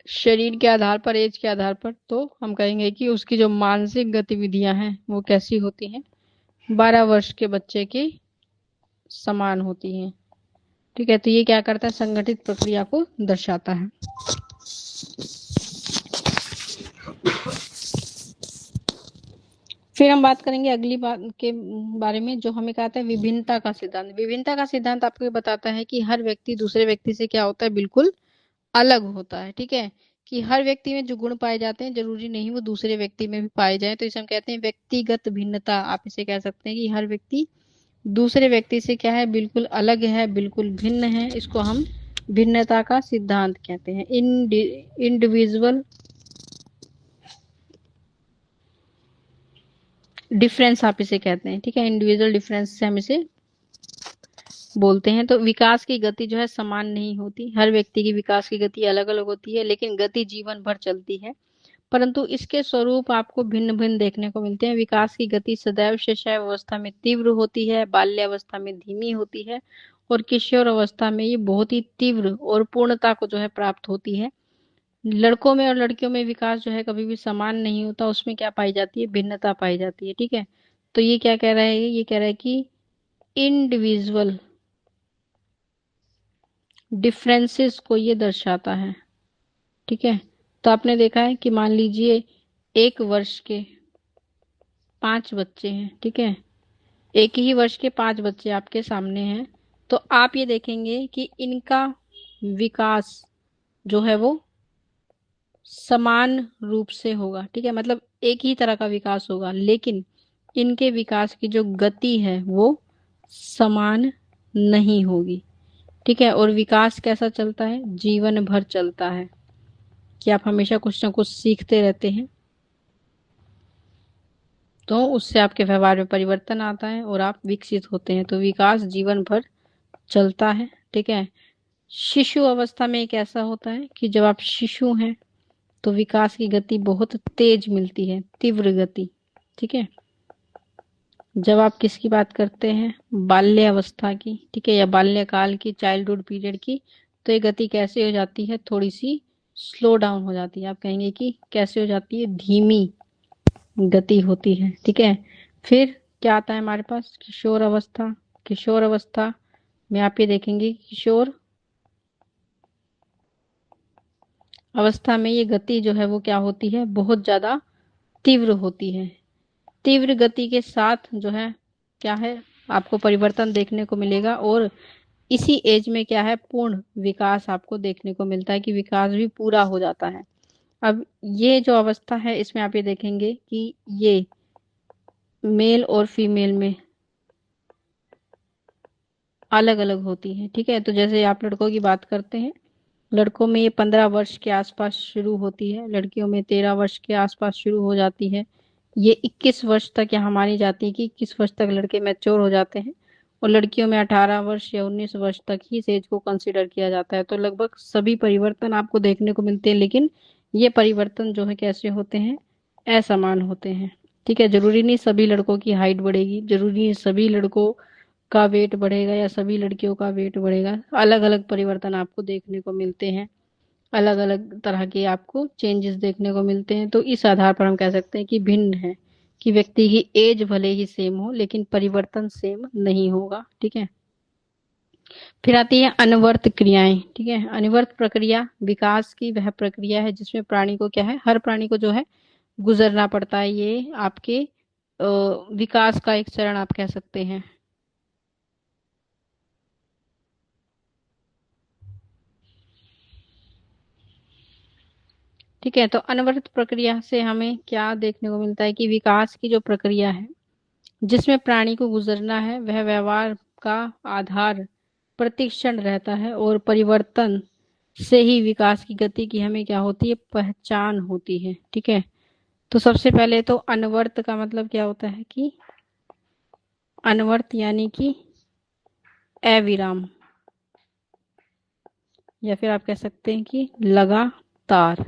शरीर के आधार पर, एज के आधार पर, तो हम कहेंगे कि उसकी जो मानसिक गतिविधियां हैं वो कैसी होती हैं, 12 वर्ष के बच्चे के समान होती हैं, ठीक है। तो ये क्या करता है, संगठित प्रक्रिया को दर्शाता है। फिर हम बात करेंगे अगली बात के बारे में, जो हमें कहता है विभिन्नता का सिद्धांत। विभिन्नता का सिद्धांत आपको बताता है कि हर व्यक्ति दूसरे व्यक्ति से क्या होता है, बिल्कुल अलग होता है, ठीक है। कि हर व्यक्ति में जो गुण पाए जाते हैं जरूरी नहीं वो दूसरे व्यक्ति में भी पाए जाए, तो इसे हम कहते हैं व्यक्तिगत भिन्नता। आप इसे कह सकते हैं कि हर व्यक्ति दूसरे व्यक्ति से क्या है, बिल्कुल अलग है, बिल्कुल भिन्न है। इसको हम भिन्नता का सिद्धांत कहते हैं। इंडिविजुअल डिफरेंस आप इसे कहते हैं, ठीक है। इंडिविजुअल डिफरेंस से हम इसे बोलते हैं। तो विकास की गति जो है समान नहीं होती, हर व्यक्ति की विकास की गति अलग अलग होती है, लेकिन गति जीवन भर चलती है, परंतु इसके स्वरूप आपको भिन्न भिन्न देखने को मिलते हैं। विकास की गति सदैव शैशव अवस्था में तीव्र होती है, बाल्यावस्था में धीमी होती है, और किशोर अवस्था में ये बहुत ही तीव्र और पूर्णता को जो है प्राप्त होती है। लड़कों में और लड़कियों में विकास जो है कभी भी समान नहीं होता, उसमें क्या पाई जाती है, भिन्नता पाई जाती है, ठीक है। तो ये क्या कह रहा है, ये कह रहा है कि इंडिविजुअल डिफरेंसेस को ये दर्शाता है, ठीक है। तो आपने देखा है कि मान लीजिए 1 वर्ष के 5 बच्चे हैं, ठीक है, एक ही वर्ष के 5 बच्चे आपके सामने हैं, तो आप ये देखेंगे कि इनका विकास जो है वो समान रूप से होगा, ठीक है, मतलब एक ही तरह का विकास होगा, लेकिन इनके विकास की जो गति है वो समान नहीं होगी, ठीक है। और विकास कैसा चलता है, जीवन भर चलता है, कि आप हमेशा कुछ ना कुछ सीखते रहते हैं, तो उससे आपके व्यवहार में परिवर्तन आता है और आप विकसित होते हैं। तो विकास जीवन भर चलता है, ठीक है। शिशु अवस्था में एक ऐसा होता है कि जब आप शिशु हैं तो विकास की गति बहुत तेज मिलती है, तीव्र गति, ठीक है। जब आप किसकी बात करते हैं, बाल्य अवस्था की, ठीक है, या बाल्यकाल की, चाइल्डहुड पीरियड की, तो ये गति कैसे हो जाती है, थोड़ी सी स्लो डाउन हो जाती है। आप कहेंगे कि कैसे हो जाती है, धीमी गति होती है, ठीक है। फिर क्या आता है हमारे पास, किशोर अवस्था। किशोर अवस्था में आप ये देखेंगे, किशोर अवस्था में ये गति जो है वो क्या होती है, बहुत ज्यादा तीव्र होती है, तीव्र गति के साथ जो है क्या है, आपको परिवर्तन देखने को मिलेगा। और इसी एज में क्या है, पूर्ण विकास आपको देखने को मिलता है कि विकास भी पूरा हो जाता है। अब ये जो अवस्था है इसमें आप ये देखेंगे कि ये मेल और फीमेल में अलग अलग होती है। ठीक है, तो जैसे आप लड़कों की बात करते हैं, लड़कों में ये 15 वर्ष के आसपास शुरू होती है, लड़कियों में 13 वर्ष के आसपास शुरू हो जाती है। ये 21 वर्ष तक यहाँ मानी जाती है कि 21 वर्ष तक लड़के मैच्योर हो जाते हैं। और लड़कियों में 18 वर्ष या 19 वर्ष तक ही इस एज को कंसिडर किया जाता है। तो लगभग सभी परिवर्तन आपको देखने को मिलते हैं, लेकिन ये परिवर्तन जो है कैसे होते हैं, असमान होते हैं। ठीक है, जरूरी नहीं सभी लड़कों की हाइट बढ़ेगी, जरूरी नहीं सभी लड़कों का वेट बढ़ेगा या सभी लड़कियों का वेट बढ़ेगा। अलग अलग परिवर्तन आपको देखने को मिलते हैं, अलग अलग तरह के आपको चेंजेस देखने को मिलते हैं। तो इस आधार पर हम कह सकते हैं कि भिन्न है, कि व्यक्ति की एज भले ही सेम हो लेकिन परिवर्तन सेम नहीं होगा। ठीक है, फिर आती है अनवर्त क्रियाएं। ठीक है, अनवर्त प्रक्रिया विकास की वह प्रक्रिया है जिसमें प्राणी को क्या है, हर प्राणी को जो है गुजरना पड़ता है। ये आपके विकास का एक चरण आप कह सकते हैं। ठीक है, तो अनवरत प्रक्रिया से हमें क्या देखने को मिलता है कि विकास की जो प्रक्रिया है जिसमें प्राणी को गुजरना है, वह व्यवहार का आधार प्रतिक्षण रहता है। और परिवर्तन से ही विकास की गति की हमें क्या होती है, पहचान होती है। ठीक है, तो सबसे पहले तो अनवर्त का मतलब क्या होता है कि अनवर्त यानी कि अविराम, या फिर आप कह सकते हैं कि लगातार।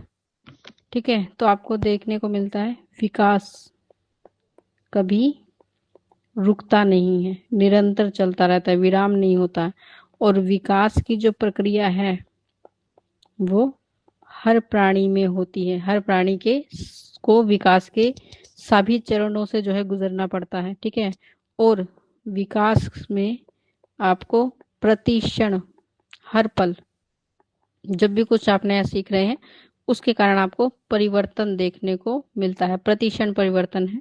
ठीक है, तो आपको देखने को मिलता है विकास कभी रुकता नहीं है, निरंतर चलता रहता है, विराम नहीं होता है। और विकास की जो प्रक्रिया है वो हर प्राणी में होती है, हर प्राणी के को विकास के सभी चरणों से जो है गुजरना पड़ता है। ठीक है, और विकास में आपको प्रतिक्षण, हर पल जब भी कुछ आप नया सीख रहे हैं उसके कारण आपको परिवर्तन देखने को मिलता है, प्रतिक्षण परिवर्तन है।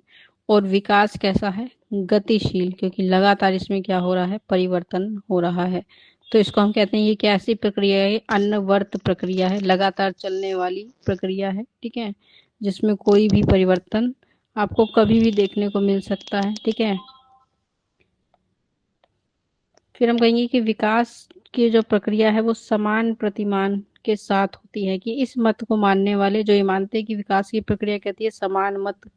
और विकास कैसा है, गतिशील, क्योंकि लगातार इसमें क्या हो रहा है, परिवर्तन हो रहा है। तो इसको हम कहते हैं ये कैसी प्रक्रिया है, अनवर्त प्रक्रिया है, लगातार चलने वाली प्रक्रिया है। ठीक है, जिसमें कोई भी परिवर्तन आपको कभी भी देखने को मिल सकता है। ठीक है, फिर हम कहेंगे कि विकास की जो प्रक्रिया है वो समान प्रतिमान के साथ होती है। कि इस मत को मानने वाले जो ये मानते हैं कि विकास की प्रक्रिया कहती है समान मत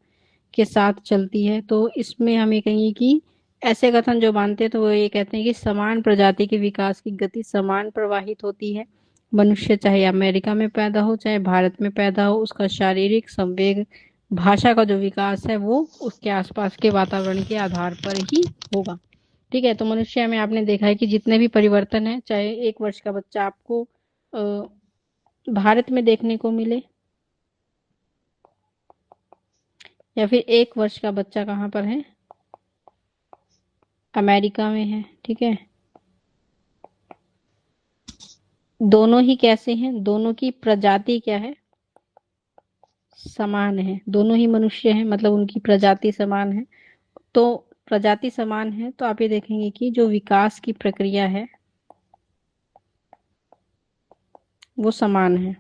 के साथ चलती है, तो इसमें हम ये कहेंगे कि ऐसे कथन जो मानते हैं तो वो ये कहते हैं कि समान प्रजाति के विकास की गति समान प्रवाहित होती है। मनुष्य चाहे अमेरिका में पैदा हो चाहे भारत में पैदा हो, उसका शारीरिक संवेग भाषा का जो विकास है वो उसके आसपास के वातावरण के आधार पर ही होगा। ठीक है, तो मनुष्य में आपने देखा है कि जितने भी परिवर्तन है, चाहे 1 वर्ष का बच्चा आपको भारत में देखने को मिले या फिर 1 वर्ष का बच्चा कहाँ पर है, अमेरिका में है। ठीक है, दोनों ही कैसे हैं, दोनों की प्रजाति क्या है, समान है। दोनों ही मनुष्य हैं, मतलब उनकी प्रजाति समान है। तो प्रजाति समान है तो आप ये देखेंगे कि जो विकास की प्रक्रिया है वो समान है।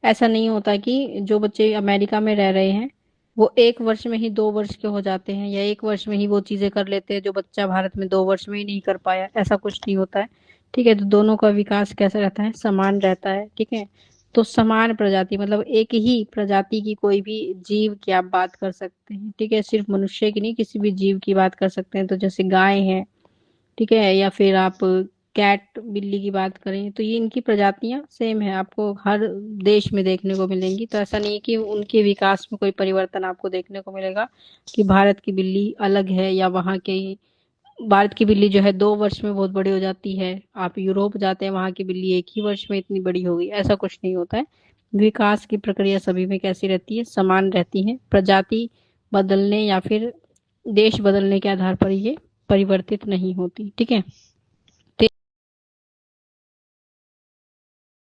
ऐसा नहीं होता कि जो बच्चे अमेरिका में रह रहे हैं वो 1 वर्ष में ही 2 वर्ष के हो जाते हैं, या 1 वर्ष में ही वो चीजें कर लेते हैं जो बच्चा भारत में 2 वर्ष में ही नहीं कर पाया, ऐसा कुछ नहीं होता है। ठीक है, तो दोनों का विकास कैसा रहता है, समान रहता है। ठीक है, तो समान प्रजाति मतलब एक ही प्रजाति की कोई भी जीव की आप बात कर सकते हैं। ठीक है, सिर्फ मनुष्य की नहीं, किसी भी जीव की बात कर सकते हैं। तो जैसे गाय है, ठीक है, या फिर आप कैट बिल्ली की बात करें, तो ये इनकी प्रजातियां सेम है, आपको हर देश में देखने को मिलेंगी। तो ऐसा नहीं है कि उनके विकास में कोई परिवर्तन आपको देखने को मिलेगा कि भारत की बिल्ली अलग है या वहाँ के, भारत की बिल्ली जो है 2 वर्ष में बहुत बड़ी हो जाती है, आप यूरोप जाते हैं वहां की बिल्ली 1 ही वर्ष में इतनी बड़ी हो गई, ऐसा कुछ नहीं होता है। विकास की प्रक्रिया सभी में कैसी रहती है, समान रहती है। प्रजाति बदलने या फिर देश बदलने के आधार पर ये परिवर्तित नहीं होती। ठीक है,